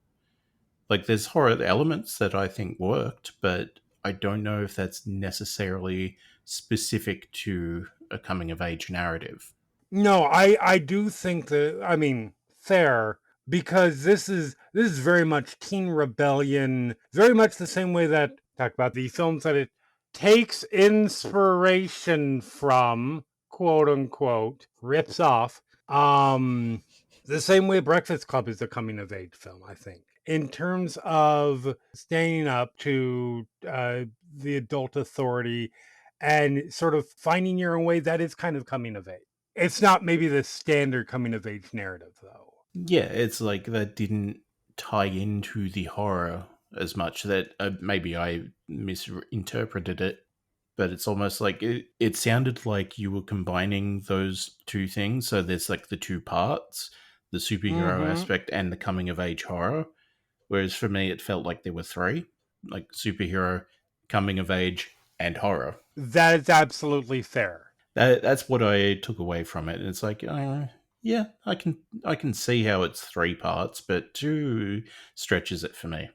Like, there's horror elements that I think worked, but I don't know if that's necessarily specific to a coming of age narrative. No, I do think that, I mean, fair, because this is very much teen rebellion, very much the same way that talk about the films that it takes inspiration from, quote unquote, rips off. The same way Breakfast Club is a coming of age film, I think. In terms of standing up to the adult authority and sort of finding your own way, that is kind of coming of age. It's not maybe the standard coming of age narrative, though. Yeah, it's like that didn't tie into the horror as much, that maybe I misinterpreted it, but it's almost like it sounded like you were combining those two things. So there's like the two parts, the superhero aspect and the coming of age horror. Whereas for me, it felt like there were three, like superhero, coming of age, and horror. That is absolutely fair. That's what I took away from it. It's like, yeah, I can see how it's 3 parts, but 2 stretches it for me.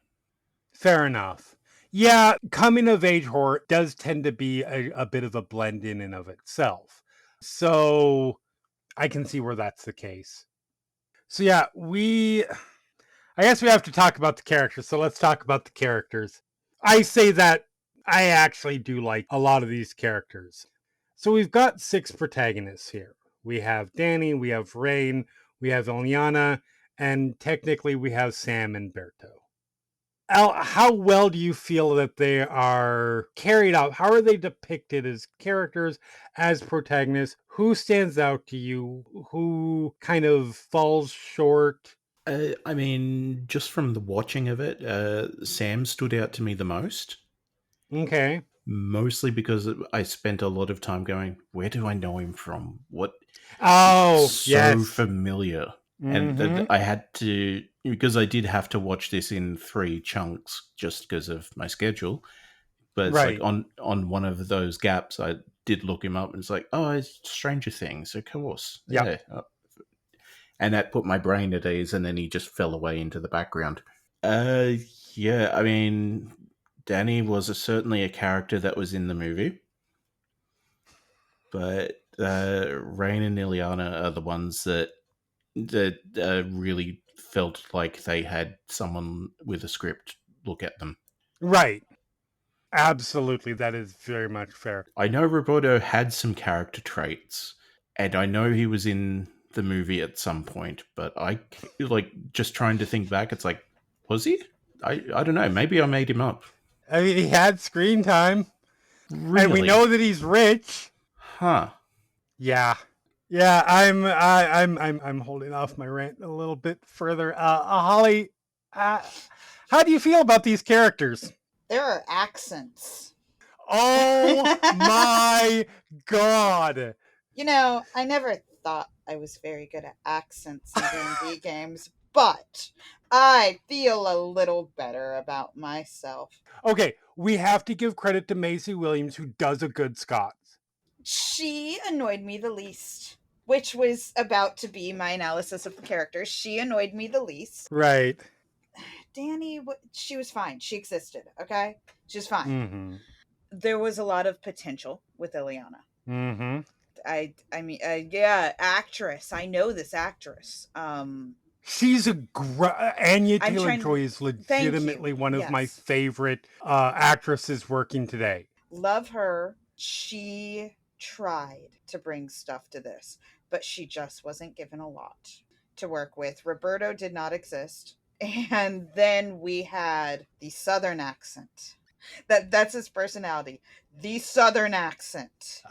Fair enough. Yeah, coming of age horror does tend to be a bit of a blend in and of itself. So I can see where that's the case. So yeah, I guess we have to talk about the characters. So let's talk about the characters. I say that I actually do like a lot of these characters. So we've got 6 protagonists here. We have Danny, we have Rain, we have Ileana, and technically we have Sam and Berto. Al, how well do you feel that they are carried out? How are they depicted as characters, as protagonists? Who stands out to you? Who kind of falls short? I mean, just from the watching of it, Sam stood out to me the most. Okay. Mostly because I spent a lot of time going, where do I know him from? What? Oh, So yes. familiar. And that I had to, because I did have to watch this in 3 chunks just because of my schedule. But it's Right. like on one of those gaps, I did look him up and it's like, oh, it's Stranger Things, of course. Yep. Yeah. And that put my brain at ease, and then he just fell away into the background. Yeah, I mean, Danny was certainly a character that was in the movie. But Rain and Ileana are the ones that really felt like they had someone with a script look at them. Right. Absolutely. That is very much fair. I know Roberto had some character traits, and I know he was in the movie at some point, but I, like, just trying to think back, it's like, was he? I don't know. Maybe I made him up. I mean, he had screen time. Really? And we know that he's rich. Huh. Yeah. Yeah, I'm holding off my rant a little bit further. Holly, how do you feel about these characters? There are accents. Oh my god. You know, I never thought I was very good at accents in D&D games, but I feel a little better about myself. Okay, we have to give credit to Maisie Williams, who does a good Scots. She annoyed me the least, which was about to be my analysis of the characters. She annoyed me the least. Right. Danny, she was fine. She existed, okay? She was fine. Mm-hmm. There was a lot of potential with Ileana. Mm-hmm. I mean, yeah, actress. I know this actress. She's Anya Taylor-Joy is legitimately one of my favorite actresses working today. Love her. She tried to bring stuff to this, but she just wasn't given a lot to work with. Roberto did not exist. And then we had the Southern accent. That's his personality. The Southern accent.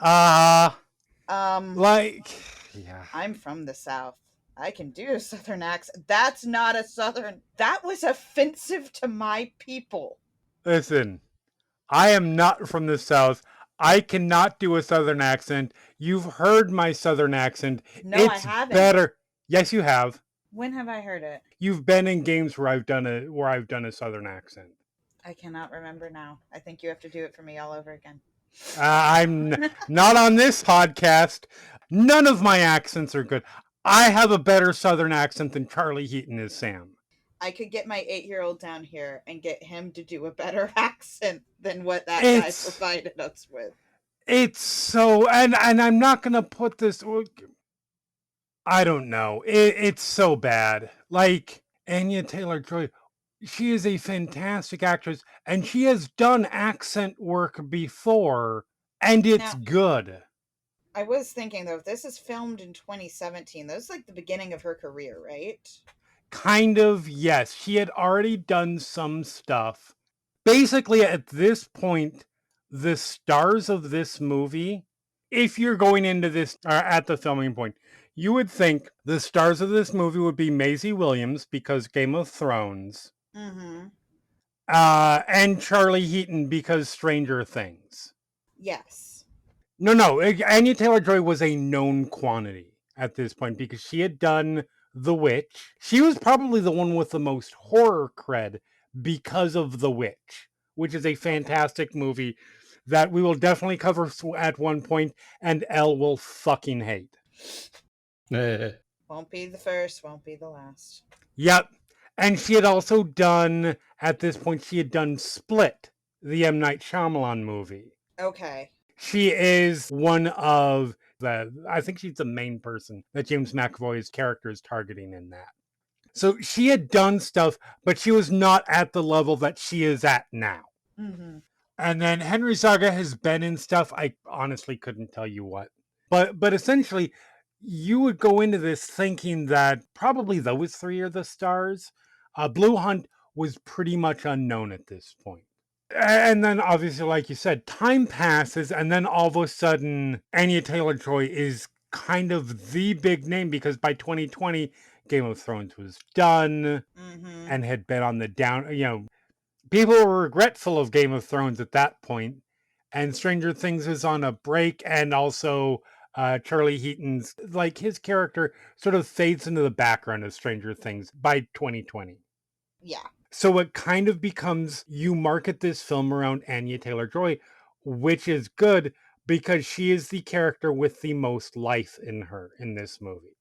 Like, yeah. I'm from the South. I can do a Southern accent. That's not a Southern. That was offensive to my people. Listen, I am not from the South. I cannot do a Southern accent. You've heard my Southern accent. No, I haven't. Better. Yes, you have. When have I heard it? You've been in games where I've done a Southern accent. I cannot remember now. I think you have to do it for me all over again. I'm not on this podcast. None of my accents are good. I have a better Southern accent than Charlie Heaton is Sam. I could get my 8-year-old down here and get him to do a better accent than what that guy provided us with. It's so, and I'm not going to put this, I don't know. It's so bad. Like, Anya Taylor-Joy, she is a fantastic actress, and she has done accent work before, and it's good. I was thinking, though, if this is filmed in 2017, that's like the beginning of her career, right? Kind of, yes. She had already done some stuff. Basically, at this point, the stars of this movie, if you're going into this at the filming point, you would think the stars of this movie would be Maisie Williams because Game of Thrones, and Charlie Heaton because Stranger Things. Yes. No. Anya Taylor-Joy was a known quantity at this point because she had done The Witch. She was probably the one with the most horror cred because of The Witch, which is a fantastic movie that we will definitely cover at one point, and Elle will fucking hate. Won't be the first, won't be the last. Yep. And she had also done, at this point, she had done Split, the M. Night Shyamalan movie. Okay. She is one of I think she's the main person that James McAvoy's character is targeting in that. So she had done stuff, but she was not at the level that she is at now. Mm-hmm. And then Henry Zaga has been in stuff, I honestly couldn't tell you what. But essentially, you would go into this thinking that probably those three are the stars. Blue Hunt was pretty much unknown at this point. And then obviously, like you said, time passes, and then all of a sudden, Anya Taylor-Joy is kind of the big name, because by 2020, Game of Thrones was done and had been on the down. People were regretful of Game of Thrones at that point, and Stranger Things was on a break, and also Charlie Heaton's, like, his character sort of fades into the background of Stranger Things by 2020. Yeah. So it kind of becomes, you market this film around Anya Taylor-Joy, which is good because she is the character with the most life in her in this movie.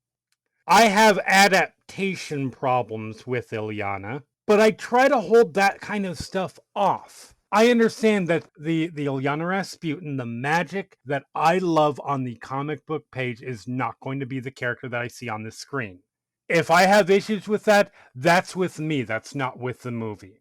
I have adaptation problems with Ilyana, but I try to hold that kind of stuff off. I understand that the Ilyana Rasputin, the magic that I love on the comic book page, is not going to be the character that I see on the screen. If I have issues with that, that's with me. That's not with the movie.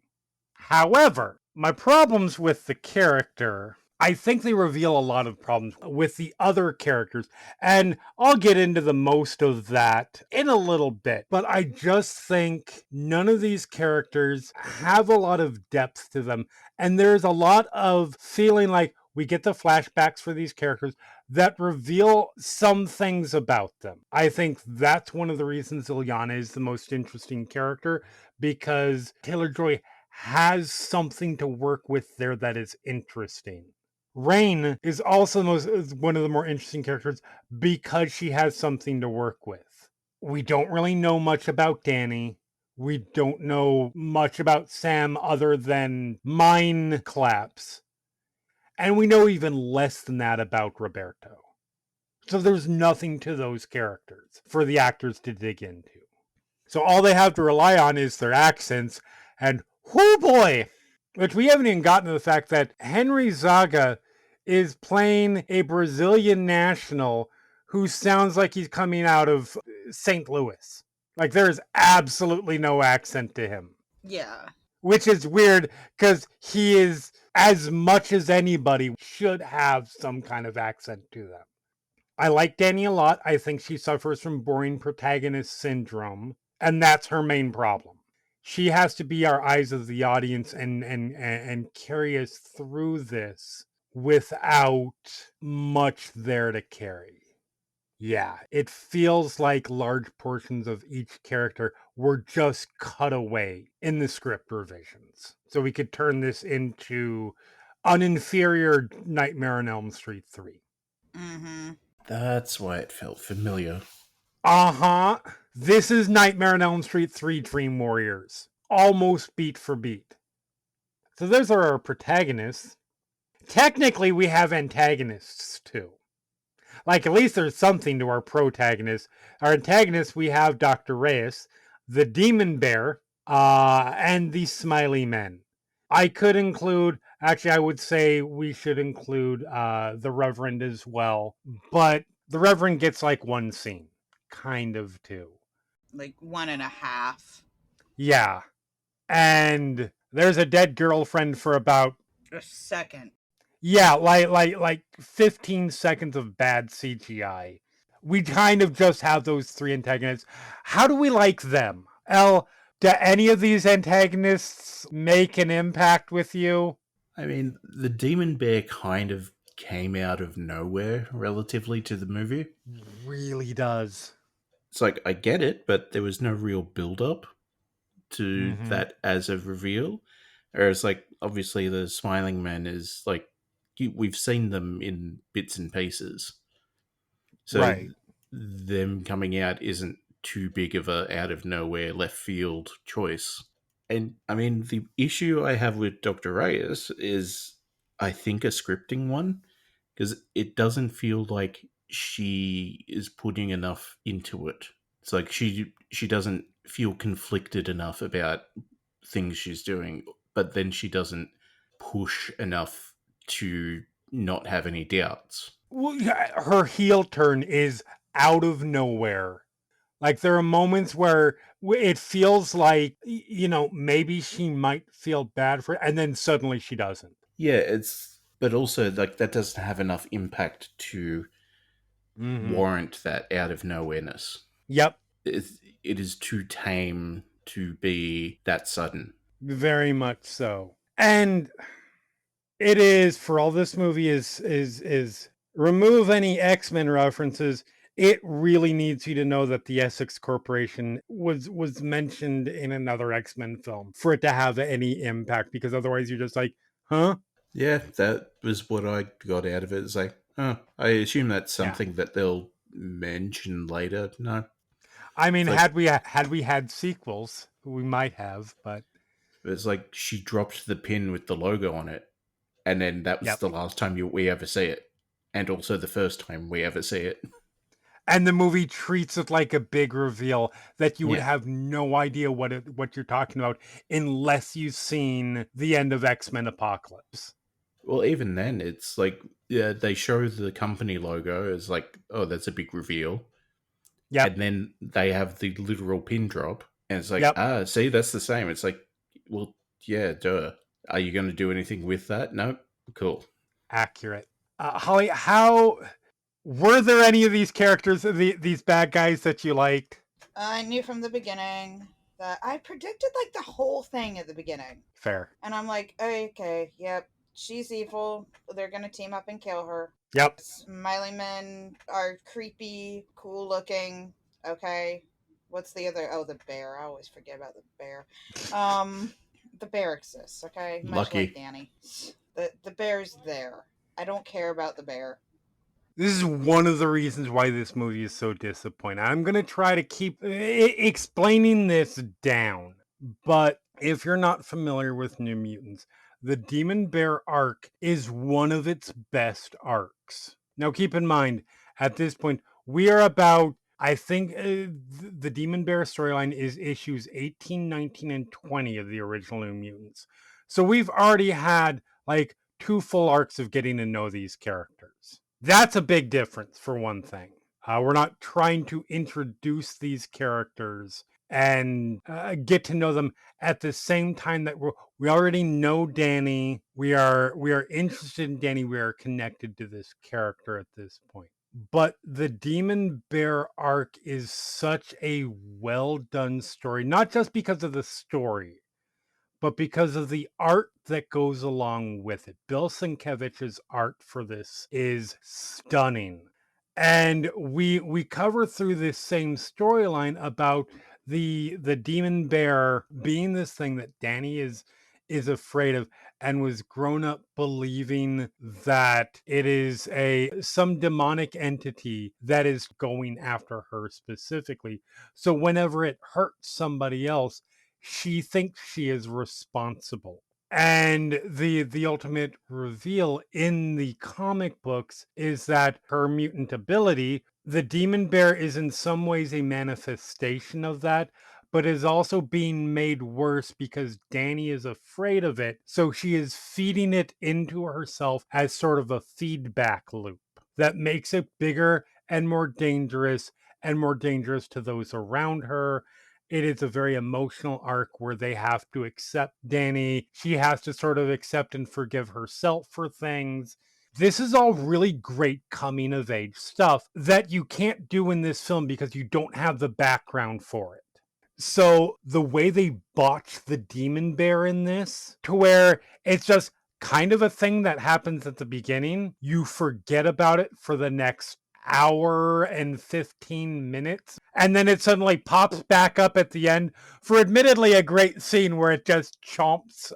However, my problems with the character, I think they reveal a lot of problems with the other characters. And I'll get into the most of that in a little bit. But I just think none of these characters have a lot of depth to them. And there's a lot of feeling like we get the flashbacks for these characters that reveal some things about them. I think that's one of the reasons Ilyana is the most interesting character, because Taylor-Joy has something to work with there that is interesting. Rain is also one of the more interesting characters because she has something to work with. We don't really know much about Danny. We don't know much about Sam other than mine claps. And we know even less than that about Roberto. So there's nothing to those characters for the actors to dig into. So all they have to rely on is their accents, and whoo boy! Which we haven't even gotten to the fact that Henry Zaga is playing a Brazilian national who sounds like he's coming out of St. Louis. Like, there's absolutely no accent to him. Yeah. Which is weird, because he is, as much as anybody, should have some kind of accent to them. I like Danny a lot. I think she suffers from boring protagonist syndrome, and that's her main problem. She has to be our eyes of the audience and carry us through this without much there to carry. Yeah, it feels like large portions of each character were just cut away in the script revisions. So we could turn this into an inferior Nightmare on Elm Street 3. Mm-hmm. That's why it felt familiar. Uh-huh. This is Nightmare on Elm Street 3 Dream Warriors. Almost beat for beat. So those are our protagonists. Technically, we have antagonists, too. Like, at least there's something to our protagonists. Our antagonists, we have Dr. Reyes, the Demon Bear, and the Smiley Men. I could include, actually, I would say we should include the Reverend as well. But the Reverend gets like one scene. Kind of two. Like 1.5. Yeah. And there's a dead girlfriend for about A second. yeah, like 15 seconds of bad CGI. We kind of just have those three antagonists. How do we like them? Elle, do any of these antagonists make an impact with you? I mean, the Demon Bear kind of came out of nowhere relatively to the movie. Really does. It's like, I get it, but there was no real build-up to that as a reveal. Whereas, like, obviously the Smiling Man is, like, we've seen them in bits and pieces. So right. Them coming out isn't too big of a out of nowhere left field choice. And I mean, the issue I have with Dr. Reyes is, I think, a scripting one, because it doesn't feel like she is putting enough into it. It's like she doesn't feel conflicted enough about things she's doing, but then she doesn't push enough to not have any doubts. Well, yeah, her heel turn is out of nowhere. Like there are moments where it feels like, maybe she might feel bad for it, and then suddenly she doesn't. Yeah, but also like that doesn't have enough impact to Mm-hmm. warrant that out of nowhereness. Yep, It is too tame to be that sudden. very much so. And it is, for all this movie is remove any X-Men references. It really needs you to know that the Essex Corporation was mentioned in another X-Men film for it to have any impact, because otherwise you're just like, huh? Yeah, that was what I got out of it. It's like, oh, I assume that's Yeah. something that they'll mention later. No, I mean, it's like had we had sequels, we might have, but it's like she dropped the pin with the logo on it, and then that was yep. the last time we ever see it, and also the first time we ever see it. And the movie treats it like a big reveal that you would Yeah. have no idea what you're talking about unless you've seen the end of X-Men Apocalypse. Well, even then, it's like, yeah, they show the company logo as like, oh, that's a big reveal, Yep. and then they have the literal pin drop, and it's like, Yep. see, that's the same. It's like, well, yeah, duh. Are you going to do anything with that? Nope. Cool. Accurate. Holly, how were there any of these characters, these bad guys that you liked? I knew from the beginning that I predicted like the whole thing at the beginning. Fair. And I'm like, okay, yep, she's evil. They're gonna team up and kill her. Yep. Smiley men are creepy, cool looking. Okay. What's the other? Oh, the bear. I always forget about the bear. The bear exists, okay? Much Lucky. like Danny. The bear's there. I don't care about the bear. This is one of the reasons why this movie is so disappointing. I'm going to try to keep explaining this down. But if you're not familiar with New Mutants, the Demon Bear arc is one of its best arcs. Now, keep in mind, at this point, we are about, I think the Demon Bear storyline is issues 18, 19, and 20 of the original New Mutants. So we've already had like 2 full arcs of getting to know these characters. That's a big difference, for one thing. We're not trying to introduce these characters and get to know them at the same time that we already know Danny. We are interested in Danny. We are connected to this character at this point. But the Demon Bear arc is such a well done story, not just because of the story, but because of the art that goes along with it. Bill Sienkiewicz's art for this is stunning. And we cover through this same storyline about the demon bear being this thing that Danny is afraid of, and was grown up believing that it is some demonic entity that is going after her specifically. So whenever it hurts somebody else, she thinks she is responsible. And the ultimate reveal in the comic books is that her mutant ability, the demon bear, is in some ways a manifestation of that, but is also being made worse because Danny is afraid of it. So she is feeding it into herself as sort of a feedback loop that makes it bigger and more dangerous to those around her. It is a very emotional arc where they have to accept Danny. She has to sort of accept and forgive herself for things. This is all really great coming of age stuff that you can't do in this film because you don't have the background for it. So the way they botch the demon bear in this, to where it's just kind of a thing that happens at the beginning, you forget about it for the next hour and 15 minutes, and then it suddenly pops back up at the end for admittedly a great scene where it just chomps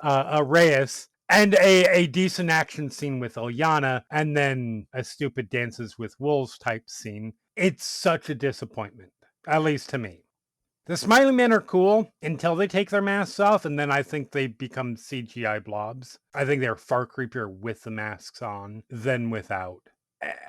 Reyes, and a decent action scene with Ilyana, and then a stupid dances with wolves type scene. It's such a disappointment, at least to me. The Smiling Men are cool until they take their masks off, and then I think they become CGI blobs. I think they're far creepier with the masks on than without.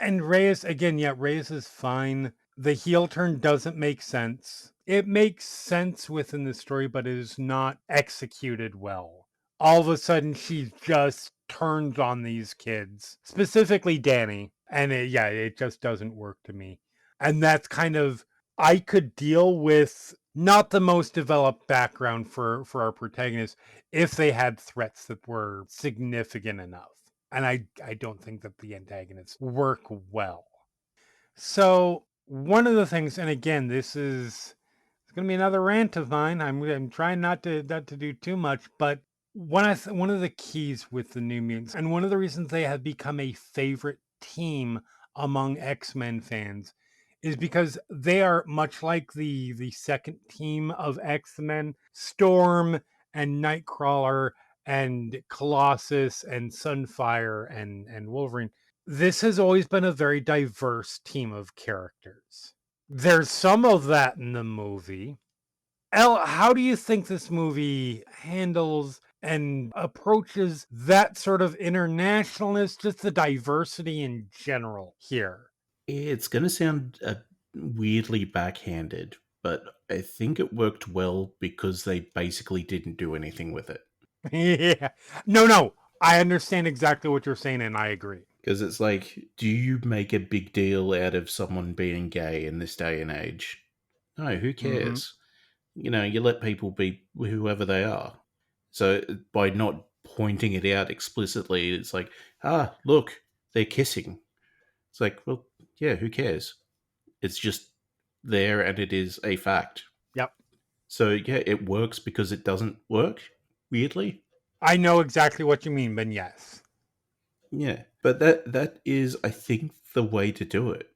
And Reyes, again, yeah, Reyes is fine. The heel turn doesn't make sense. It makes sense within the story, but it is not executed well. All of a sudden, she just turns on these kids, specifically Danny. And it just doesn't work to me. And that's kind of, I could deal with not the most developed background for our protagonists if they had threats that were significant enough. And I don't think that the antagonists work well. So one of the things, and again, this is it's going to be another rant of mine. I'm trying not to do too much, but one of the keys with the New Mutants, and one of the reasons they have become a favorite team among X-Men fans, is because they are much like the second team of X-Men, Storm and Nightcrawler and Colossus and Sunfire and Wolverine. This has always been a very diverse team of characters. There's some of that in the movie. Elle, how do you think this movie handles and approaches that sort of internationalness, just the diversity in general here? It's going to sound weirdly backhanded, but I think it worked well because they basically didn't do anything with it. Yeah. No. I understand exactly what you're saying, and I agree. Because it's like, do you make a big deal out of someone being gay in this day and age? No, who cares? You let people be whoever they are. So by not pointing it out explicitly, it's like, look, they're kissing. It's like, well, yeah, who cares? It's just there and it is a fact. Yep. So yeah, it works because it doesn't work, weirdly. I know exactly what you mean, but yes. Yeah. But that is, I think, the way to do it.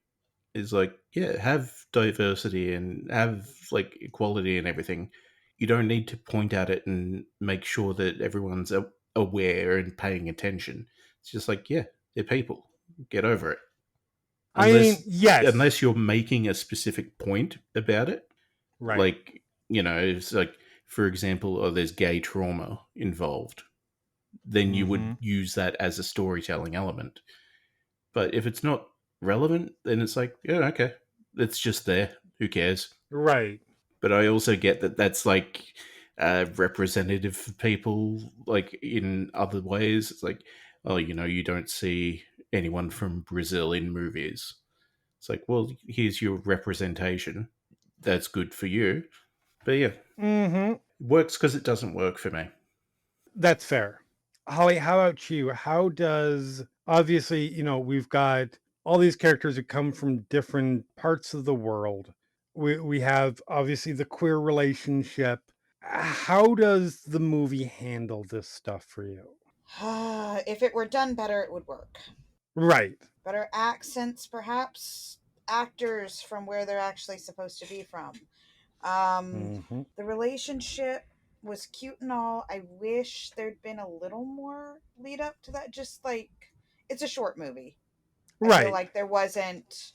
Is like, yeah, have diversity and have like equality and everything. You don't need to point at it and make sure that everyone's aware and paying attention. It's just like, yeah, they're people. Get over it. I mean, yes. Unless you're making a specific point about it. Right. Like, it's like, for example, there's gay trauma involved. Then you would use that as a storytelling element. But if it's not relevant, then it's like, yeah, okay, it's just there. Who cares? Right. But I also get that that's like representative for people, like in other ways. It's like, oh, you don't see anyone from Brazil in movies. It's like, well, here's your representation. That's good for you. But yeah, it works because it doesn't work for me. That's fair. Holly, how about you? How does, obviously, we've got all these characters that come from different parts of the world. We have obviously the queer relationship. How does the movie handle this stuff for you? If it were done better, it would work. Right. Better accents, perhaps. Actors from where they're actually supposed to be from. The relationship was cute and all. I wish there'd been a little more lead up to that. Just like, it's a short movie. I feel like there wasn't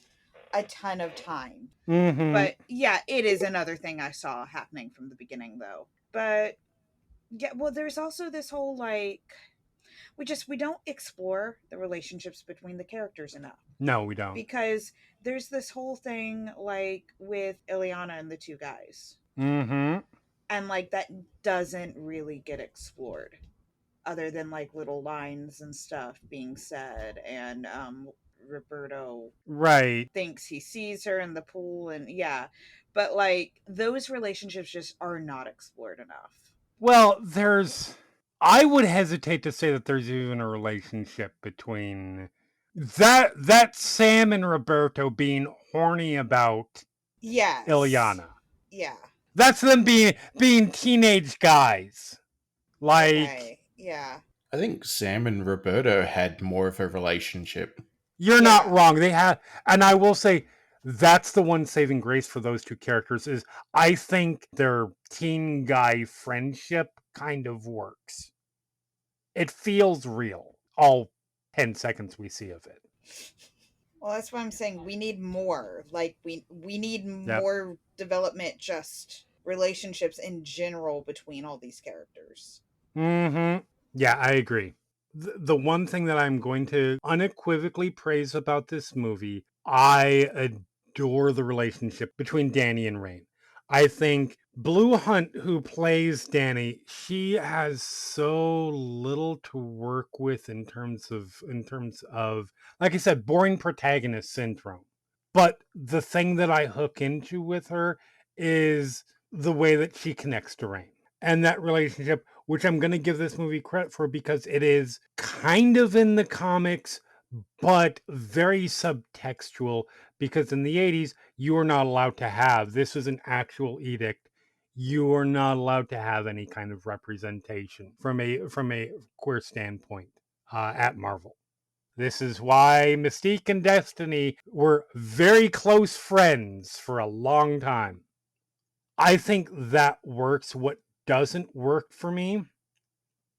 a ton of time. But yeah, it is another thing I saw happening from the beginning, though. But yeah, well, there's also this whole like, we don't explore the relationships between the characters enough. No, we don't. Because there's this whole thing like with Ileana and the two guys. And like that doesn't really get explored other than like little lines and stuff being said, and Roberto thinks he sees her in the pool, and yeah, but like those relationships just are not explored enough. Well, I would hesitate to say that there's even a relationship between that Sam and Roberto being horny about Ileana. Yeah. That's them being teenage guys. Like, okay. Yeah. I think Sam and Roberto had more of a relationship. You're not wrong. They have, and I will say that's the one saving grace for those two characters is I think their teen guy friendship kind of works. It feels real. All 10 seconds we see of it. Well, that's what I'm saying. We need more. Like we need more development just relationships in general between all these characters. Mm-hmm. Yeah, I agree. The one thing that I'm going to unequivocally praise about this movie, I adore the relationship between Danny and Rain. I think Blue Hunt, who plays Danny, she has so little to work with in terms of, like I said, boring protagonist syndrome. But the thing that I hook into with her is the way that she connects to Rain and that relationship, which I'm going to give this movie credit for because it is kind of in the comics, but very subtextual. Because in the 80s, you were not allowed to have this was an actual edict. You are not allowed to have any kind of representation from a queer standpoint at Marvel. This is why Mystique and Destiny were very close friends for a long time. I think that works. What doesn't work for me,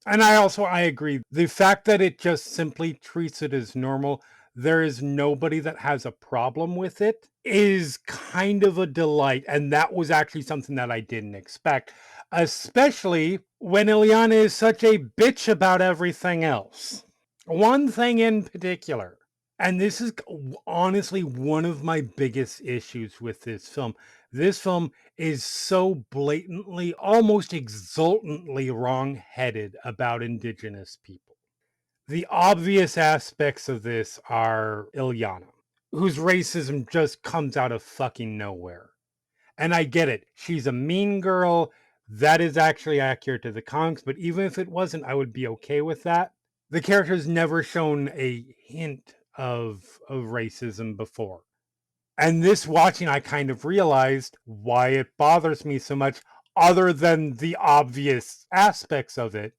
and I agree, the fact that it just simply treats it as normal, there is nobody that has a problem with it, is kind of a delight. And that was actually something that I didn't expect, especially when Ileana is such a bitch about everything else. One thing in particular, and this is honestly one of my biggest issues with this film. This film is so blatantly, almost exultantly wrong-headed about Indigenous people. The obvious aspects of this are Ilyana, whose racism just comes out of fucking nowhere. And I get it. She's a mean girl. That is actually accurate to the comics, but even if it wasn't, I would be okay with that. The character's never shown a hint of racism before. And this watching, I kind of realized why it bothers me so much, other than the obvious aspects of it.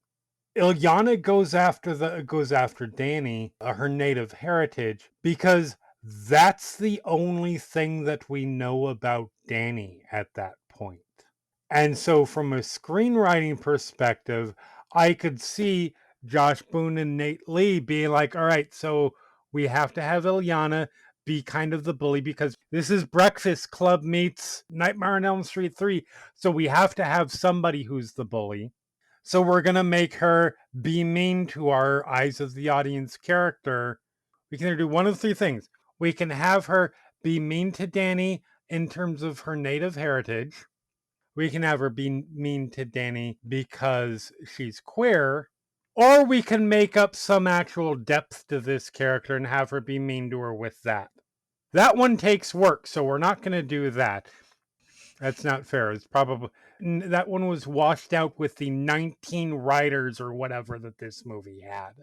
Ilyana goes after Danny, her native heritage, because that's the only thing that we know about Danny at that point. And so, from a screenwriting perspective, I could see Josh Boone and Nate Lee being like, all right, so we have to have Ilyana be kind of the bully because this is Breakfast Club meets Nightmare on Elm Street 3. So we have to have somebody who's the bully. So we're going to make her be mean to our eyes of the audience character. We can either do one of three things. We can have her be mean to Danny in terms of her native heritage. We can have her be mean to Danny because she's queer, or we can make up some actual depth to this character and have her be mean to her with that. That one takes work, so we're not going to do that. That's not fair. It's probably that one was washed out with the 19 writers or whatever that this movie had.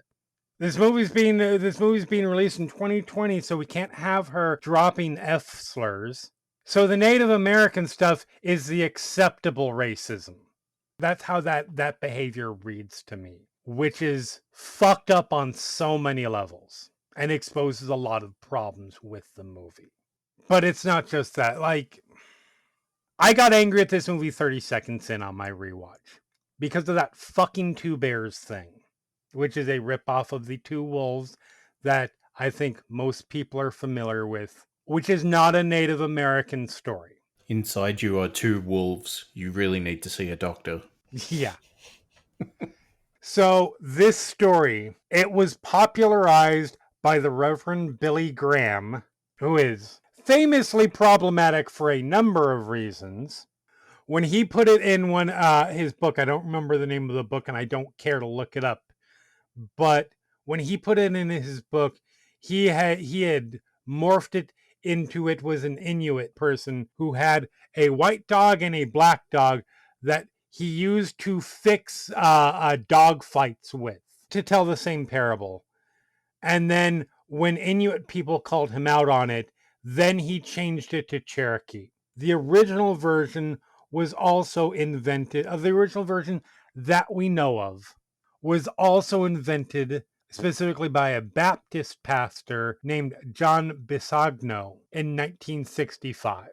This movie's being released in 2020, so we can't have her dropping F slurs. So the Native American stuff is the acceptable racism. That's how that behavior reads to me, which is fucked up on so many levels and exposes a lot of problems with the movie. But it's not just that. Like, I got angry at this movie 30 seconds in on my rewatch because of that fucking Two Bears thing, which is a ripoff of the Two Wolves that I think most people are familiar with, which is not a Native American story. Inside you are two wolves. You really need to see a doctor. Yeah. So this story, it was popularized by the Reverend Billy Graham, who is famously problematic for a number of reasons. When he put it in his book, I don't remember the name of the book and I don't care to look it up, but when he put it in his book, he had morphed it into it was an Inuit person who had a white dog and a black dog that he used to fix dog fights with to tell the same parable. And then when Inuit people called him out on it, then he changed it to Cherokee. The original version was also invented, the original version that we know of, was also invented specifically by a Baptist pastor named John Bisagno in 1965.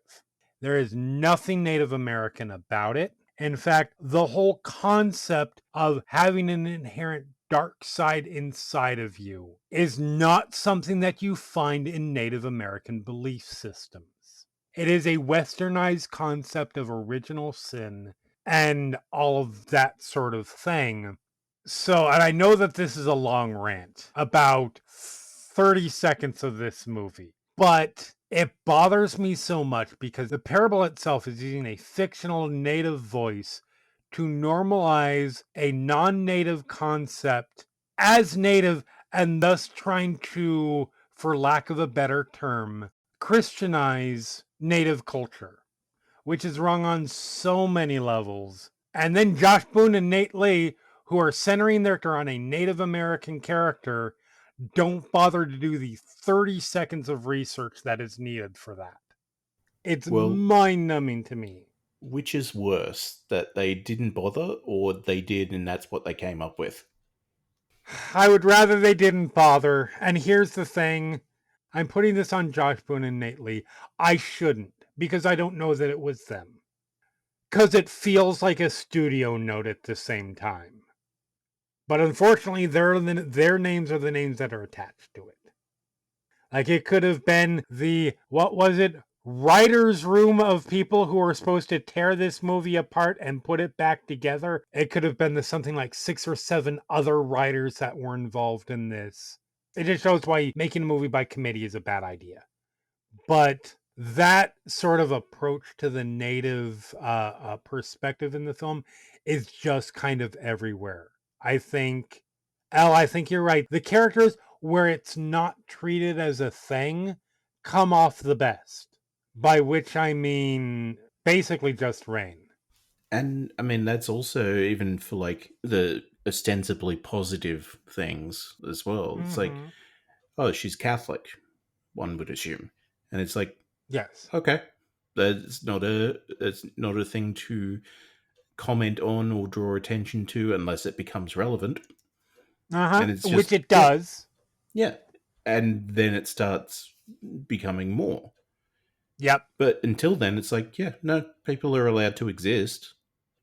There is nothing Native American about it. In fact, the whole concept of having an inherent dark side inside of you is not something that you find in Native American belief systems. It is a westernized concept of original sin and all of that sort of thing. So, and I know that this is a long rant, about 30 seconds of this movie, but it bothers me so much because the parable itself is using a fictional native voice to normalize a non-native concept as native, and thus trying to, for lack of a better term, Christianize native culture, which is wrong on so many levels. And then Josh Boone and Nate Lee, who are centering their character on a Native American character, don't bother to do the 30 seconds of research that is needed for that. It's Well, mind-numbing to me. which is worse, that they didn't bother or they did and that's what they came up with? I would rather they didn't bother. And here's the thing. I'm putting this on Josh Boone and Nate Lee. I shouldn't, because I don't know that it was them. Because it feels like a studio note at the same time. But unfortunately, their names are the names that are attached to it. Like, it could have been the, what was it, writer's room of people who were supposed to tear this movie apart and put it back together. It could have been the something like 6 or 7 other writers that were involved in this. It just shows why making a movie by committee is a bad idea. But that sort of approach to the native perspective in the film is just kind of everywhere. I think you're right. The characters, where it's not treated as a thing, come off the best. By which I mean basically just Rain. And I mean, that's also even for like the ostensibly positive things as well. It's like, Mhm. oh, she's Catholic, one would assume. And it's like, Yes. okay, that's not a thing to comment on or draw attention to unless it becomes relevant. And it's just, Which it does. Yeah. And then it starts becoming more. Yep. But until then, it's like, yeah, no, people are allowed to exist.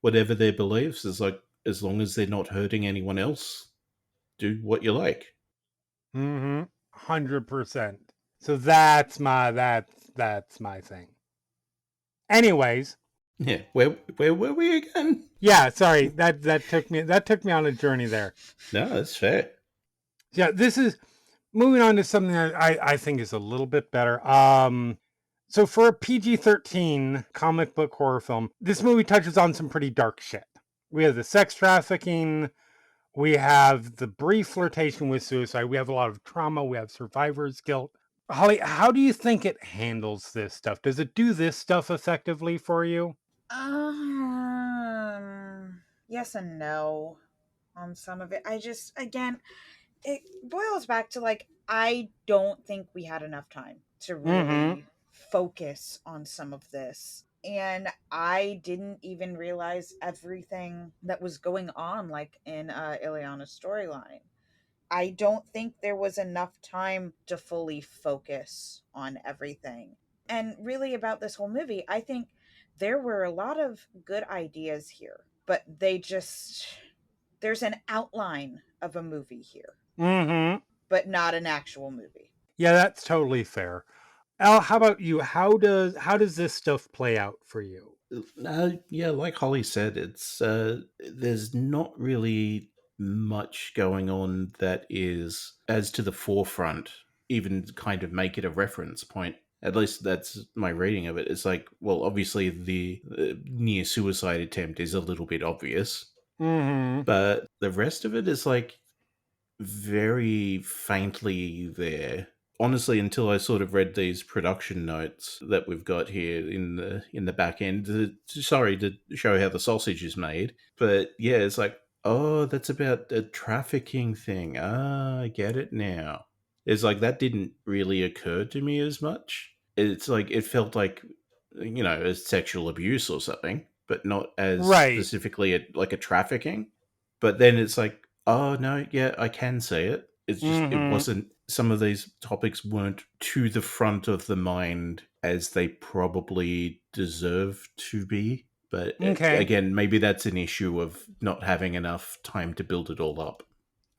Whatever their beliefs is like, as long as they're not hurting anyone else, do what you like. 100%. So that's my thing. Anyways. Yeah, where were we again? Yeah, sorry. That took me on a journey there. No, that's fair. Yeah, this is moving on to something that I think is a little bit better. So for a PG-13 comic book horror film, this movie touches on some pretty dark shit. We have the sex trafficking, we have the brief flirtation with suicide, we have a lot of trauma, we have survivor's guilt. Holly, how do you think it handles this stuff? Does it do this stuff effectively for you? Yes and no on some of it. I just, again, it boils back to like, I don't think we had enough time to really focus on some of this. And I didn't even realize everything that was going on, like in Ileana's storyline. I don't think there was enough time to fully focus on everything. And really, about this whole movie, I think there were a lot of good ideas here, but there's an outline of a movie here, but not an actual movie. Yeah, that's totally fair. Al, how about you? How does this stuff play out for you? Yeah, like Holly said, it's there's not really much going on that is as to the forefront, even kind of make it a reference point. At least that's my reading of it. It's like, well, obviously the near suicide attempt is a little bit obvious, but the rest of it is like very faintly there. Honestly, until I sort of read these production notes that we've got here in the back end, sorry, to show how the sausage is made, but yeah, it's like, oh, that's about the trafficking thing. Ah, I get it now. It's like that didn't really occur to me as much. It's like it felt like, as sexual abuse or something, but not as specifically like a trafficking. But then it's like, oh no, yeah, I can say it. It's just it wasn't. Some of these topics weren't to the front of the mind as they probably deserve to be. But again, maybe that's an issue of not having enough time to build it all up.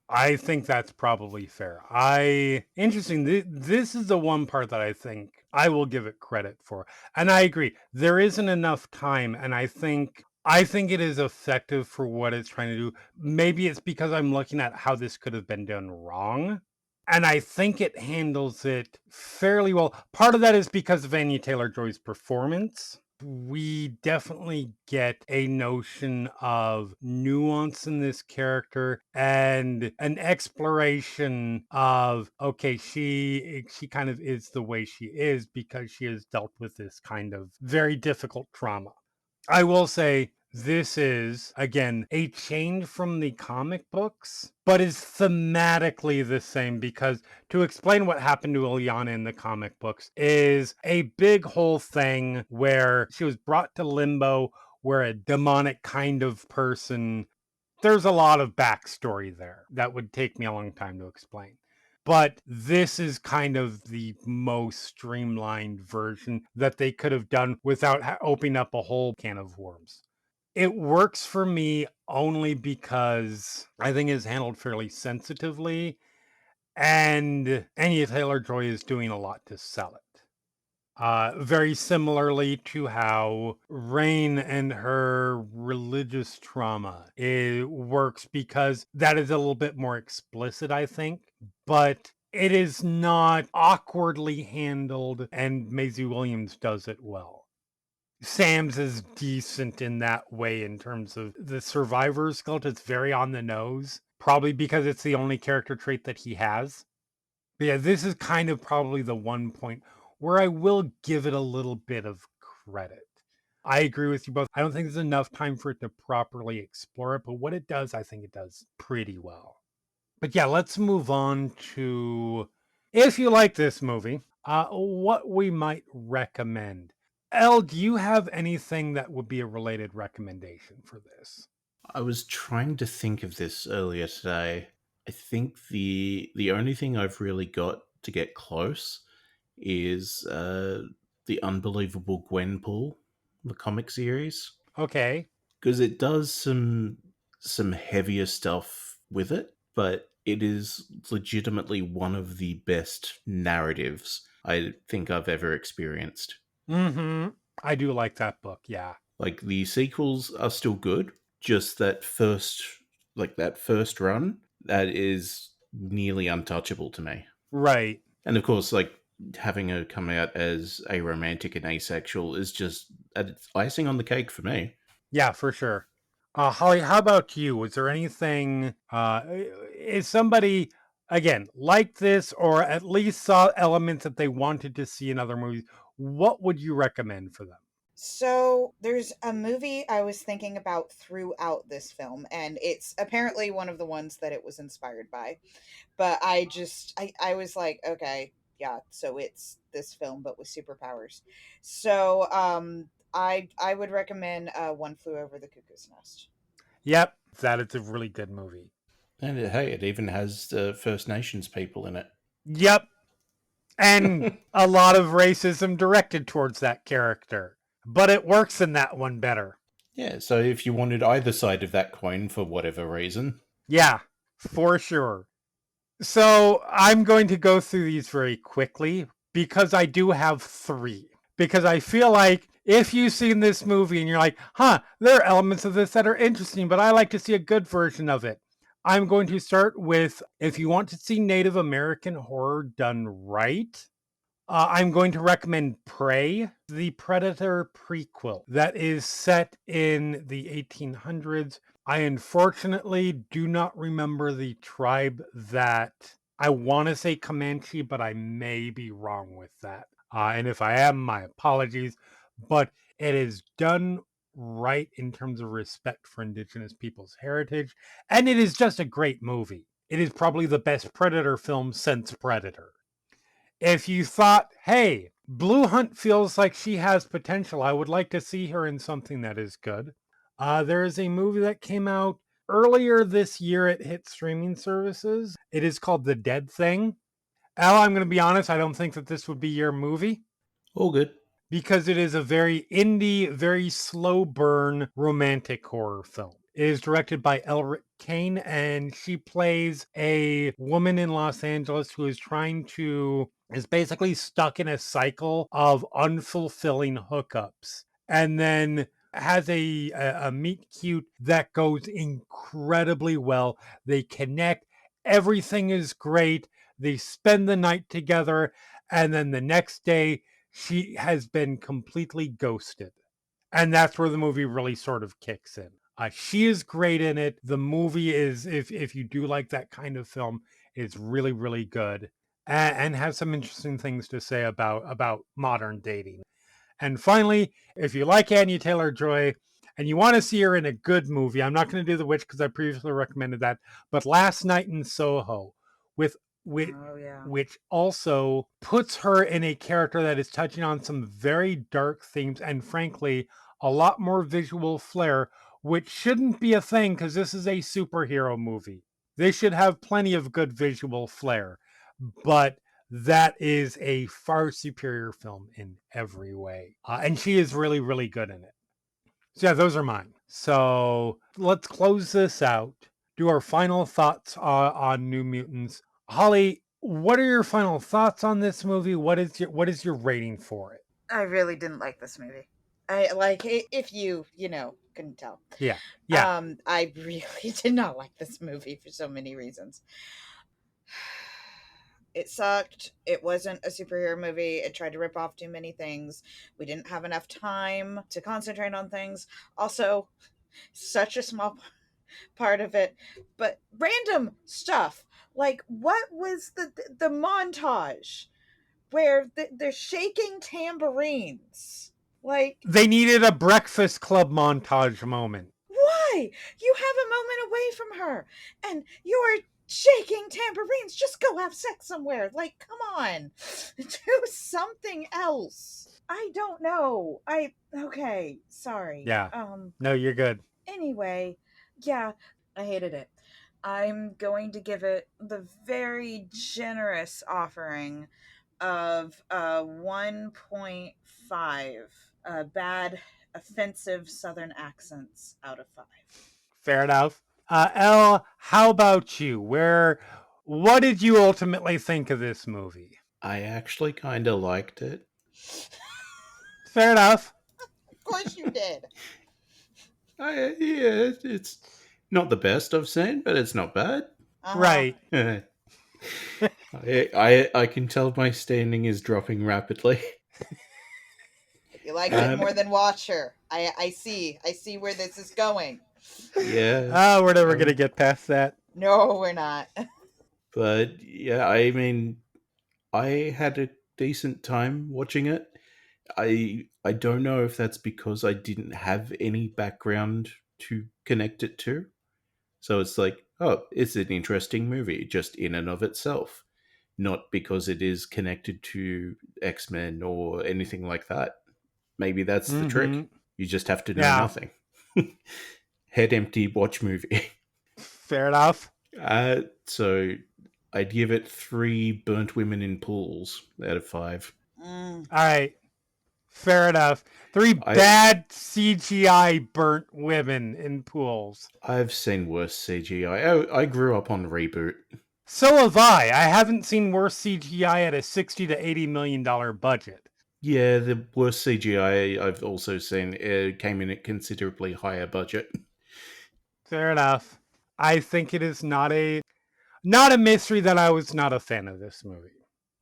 I think that's probably fair. Interesting. This is the one part that I think I will give it credit for. And I agree. There isn't enough time. And I think it is effective for what it's trying to do. Maybe it's because I'm looking at how this could have been done wrong. And I think it handles it fairly well. Part of that is because of Anya Taylor-Joy's performance. We definitely get a notion of nuance in this character and an exploration of, okay, she kind of is the way she is because she has dealt with this kind of very difficult trauma. I will say this is, again, a change from the comic books, but is thematically the same because to explain what happened to Ilyana in the comic books is a big whole thing where she was brought to limbo, where a demonic kind of person. There's a lot of backstory there that would take me a long time to explain. But this is kind of the most streamlined version that they could have done without opening up a whole can of worms. It works for me only because I think it's handled fairly sensitively, and Anya Taylor-Joy is doing a lot to sell it. Very similarly to how Rain and her religious trauma works, because that is a little bit more explicit, I think, but it is not awkwardly handled, and Maisie Williams does it well. Sam's is decent in that way in terms of the survivor's guilt. It's very on the nose, probably because it's the only character trait that he has. But yeah, this is kind of probably the one point where I will give it a little bit of credit. I agree with you both. I don't think there's enough time for it to properly explore it, but what it does, I think it does pretty well. But yeah, let's move on to, if you like this movie, what we might recommend. Elle, do you have anything that would be a related recommendation for this? I was trying to think of this earlier today. I think the only thing I've really got to get close is the Unbelievable Gwenpool, the comic series, Okay. because it does some heavier stuff with it, but it is legitimately one of the best narratives I think I've ever experienced. Mm-hmm. I do like that book, yeah. Like the sequels are still good, just that first run, that is nearly untouchable to me. Right. And of course, like having her come out as a romantic and asexual is just it's icing on the cake for me. Yeah, for sure. Holly, how about you? Was there anything, is somebody, again, like this, or at least saw elements that they wanted to see in other movies? What would you recommend for them? So there's a movie I was thinking about throughout this film, and it's apparently one of the ones that it was inspired by. But I was like, okay, yeah, so it's this film but with superpowers. So I would recommend One Flew Over the Cuckoo's Nest. Yep, that is a really good movie. And hey, it even has First Nations people in it. Yep, and a lot of racism directed towards that character, but it works in that one better. Yeah, so if you wanted either side of that coin for whatever reason. Yeah, for sure. So I'm going to go through these very quickly because I do have three. Because I feel like if you've seen this movie and you're like, there are elements of this that are interesting, but I like to see a good version of it. I'm going to start with, if you want to see Native American horror done right, I'm going to recommend Prey, the Predator prequel that is set in the 1800s. I unfortunately do not remember the tribe that, I want to say Comanche, but I may be wrong with that. And if I am, my apologies. But it is done right in terms of respect for Indigenous people's heritage. And it is just a great movie. It is probably the best Predator film since Predator. If you thought, hey, Blue Hunt feels like she has potential, I would like to see her in something that is good. There is a movie that came out earlier this year. It hit streaming services. It is called The Dead Thing. Al, I'm going to be honest, I don't think that this would be your movie. All good. Because it is a very indie, very slow burn romantic horror film. It is directed by Elric Kane, and she plays a woman in Los Angeles who is basically stuck in a cycle of unfulfilling hookups, and then has a meet cute that goes incredibly well. They connect, everything is great. They spend the night together, and then the next day she has been completely ghosted. And that's where the movie really sort of kicks in. She is great in it. The movie is, if you do like that kind of film, it's really really good, and has some interesting things to say about modern dating. And finally, if you like Anya Taylor-Joy and you want to see her in a good movie, I'm not going to do The Witch because I previously recommended that, but Last Night in Soho, with with Oh yeah. which also puts her in a character that is touching on some very dark themes and frankly a lot more visual flair, which shouldn't be a thing because this is a superhero movie. They should have plenty of good visual flair, but that is a far superior film in every way. And she is really, really good in it. So, yeah, those are mine. So, let's close this out. Do our final thoughts on New Mutants. Holly, what are your final thoughts on this movie? What is your rating for it? I really didn't like this movie. I like if you couldn't tell. Yeah. Yeah. I really did not like this movie for so many reasons. It sucked. It wasn't a superhero movie. It tried to rip off too many things. We didn't have enough time to concentrate on things. Also, such a small part of it, but random stuff. Like, what was the montage where they're shaking tambourines? Like, They needed a Breakfast Club montage moment. why? You have a moment away from her, and you're shaking tambourines. Just go have sex somewhere. Like, come on. Do something else. I don't know. Okay, sorry. Yeah. No, you're good. Anyway, yeah, I hated it. I'm going to give it the very generous offering of 1.5 bad offensive southern accents out of 5. Fair enough. Elle, how about you? What did you ultimately think of this movie? I actually kind of liked it. Fair enough. Of course you did. Yeah, it's not the best I've seen, but it's not bad. Right. I can tell my standing is dropping rapidly. You like it more than Watcher. I see where this is going. Yeah. We're never going to get past that. No, we're not. But yeah, I mean, I had a decent time watching it. I don't know if that's because I didn't have any background to connect it to. So it's like, oh, it's an interesting movie just in and of itself, not because it is connected to X-Men or anything like that. Maybe that's the trick. You just have to know nothing. Head empty, watch movie. Fair enough. So I'd give it 3 burnt women in pools out of 5. All right. Fair enough. 3 bad CGI burnt women in pools. I've seen worse CGI. I grew up on Reboot. So have I. I haven't seen worse CGI at a $60 to $80 million budget. Yeah, the worst CGI I've also seen came in at considerably higher budget. Fair enough. I think it is not a mystery that I was not a fan of this movie.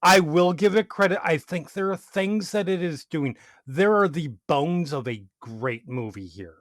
I will give it credit. I think there are things that it is doing. There are the bones of a great movie here.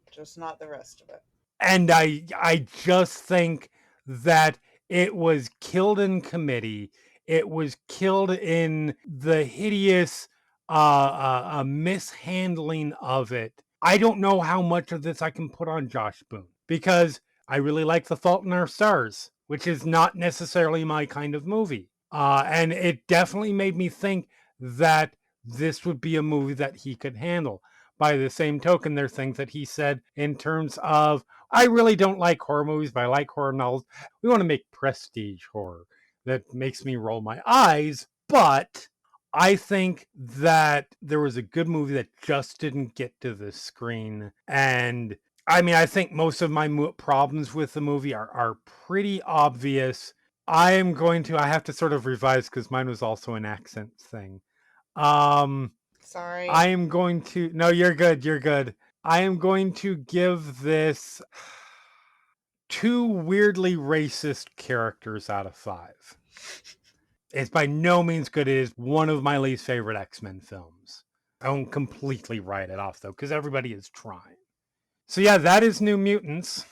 Just not the rest of it. And I just think that it was killed in committee. It was killed in the hideous mishandling of it. I don't know how much of this I can put on Josh Boone because I really like The Fault in Our Stars, which is not necessarily my kind of movie. And it definitely made me think that this would be a movie that he could handle. By the same token, there are things that he said in terms of, I really don't like horror movies, but I like horror novels. We want to make prestige horror that makes me roll my eyes. But I think that there was a good movie that just didn't get to the screen. And I mean, I think most of my problems with the movie are pretty obvious. I have to sort of revise because mine was also an accent thing. Sorry. I am going to, no, you're good. You're good. I am going to give this 2 weirdly racist characters out of 5. It's by no means good. It is one of my least favorite X-Men films. I won't completely write it off, though, because everybody is trying. So yeah, that is New Mutants.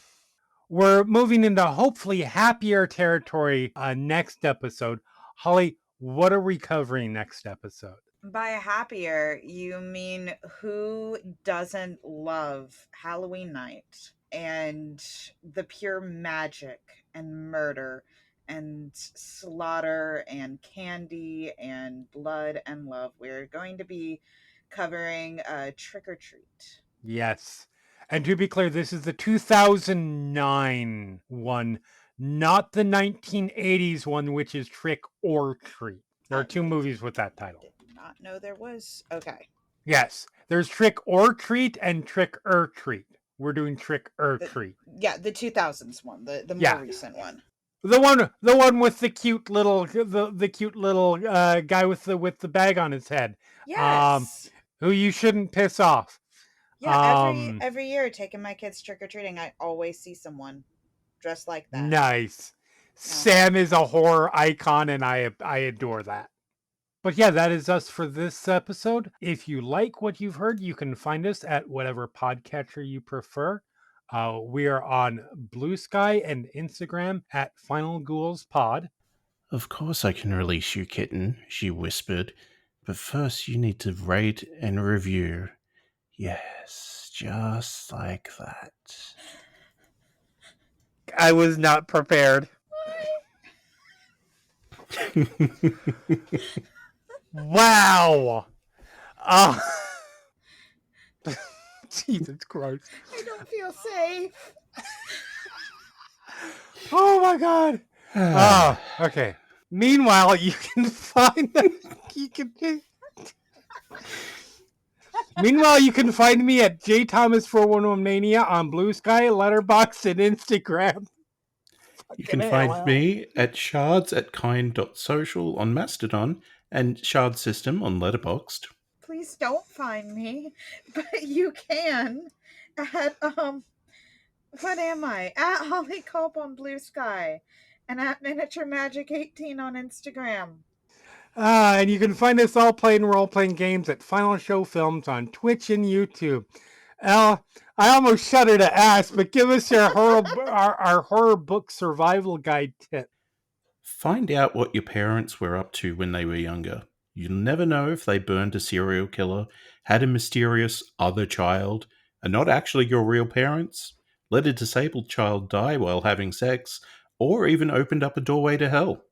We're moving into hopefully happier territory next episode. Holly, what are we covering next episode? By happier, you mean who doesn't love Halloween night and the pure magic and murder and slaughter and candy and blood and love? We're going to be covering Trick or Treat. Yes. And to be clear, this is the 2009 one, not the 1980s one, which is Trick or Treat. There are 2 movies with that title. Did not know there was. Okay. Yes. There's Trick or Treat and Trick or Treat. We're doing Trick or Treat. Yeah, the 2000s one, the Yeah. more recent one. The one with the cute little guy with the bag on his head. Yes. Who you shouldn't piss off. Yeah, every year taking my kids trick-or-treating, I always see someone dressed like that. Nice. Sam is a horror icon, and I adore that. But yeah, that is us for this episode. If you like what you've heard, you can find us at whatever podcatcher you prefer. We are on Blue Sky and Instagram at Final Ghouls Pod. Of course I can release you, kitten, she whispered. But first you need to rate and review. Yes, just like that. I was not prepared. Wow. Jesus Christ. I don't feel safe. Oh my God. Okay. Meanwhile, you can find Meanwhile, you can find me at JThomas411Mania on Blue Sky, Letterboxd, and Instagram. You can find me at shards@kind.social on Mastodon and Shard System on Letterboxd. Please don't find me, but you can at what am I? At Holly Culp on Blue Sky and at Miniature Magic 18 on Instagram. And you can find us all playing role-playing games at Final Show Films on Twitch and YouTube. I almost shudder to ask, but give us your our horror book survival guide tip. Find out what your parents were up to when they were younger. You'll never know if they burned a serial killer, had a mysterious other child, are not actually your real parents, let a disabled child die while having sex, or even opened up a doorway to hell.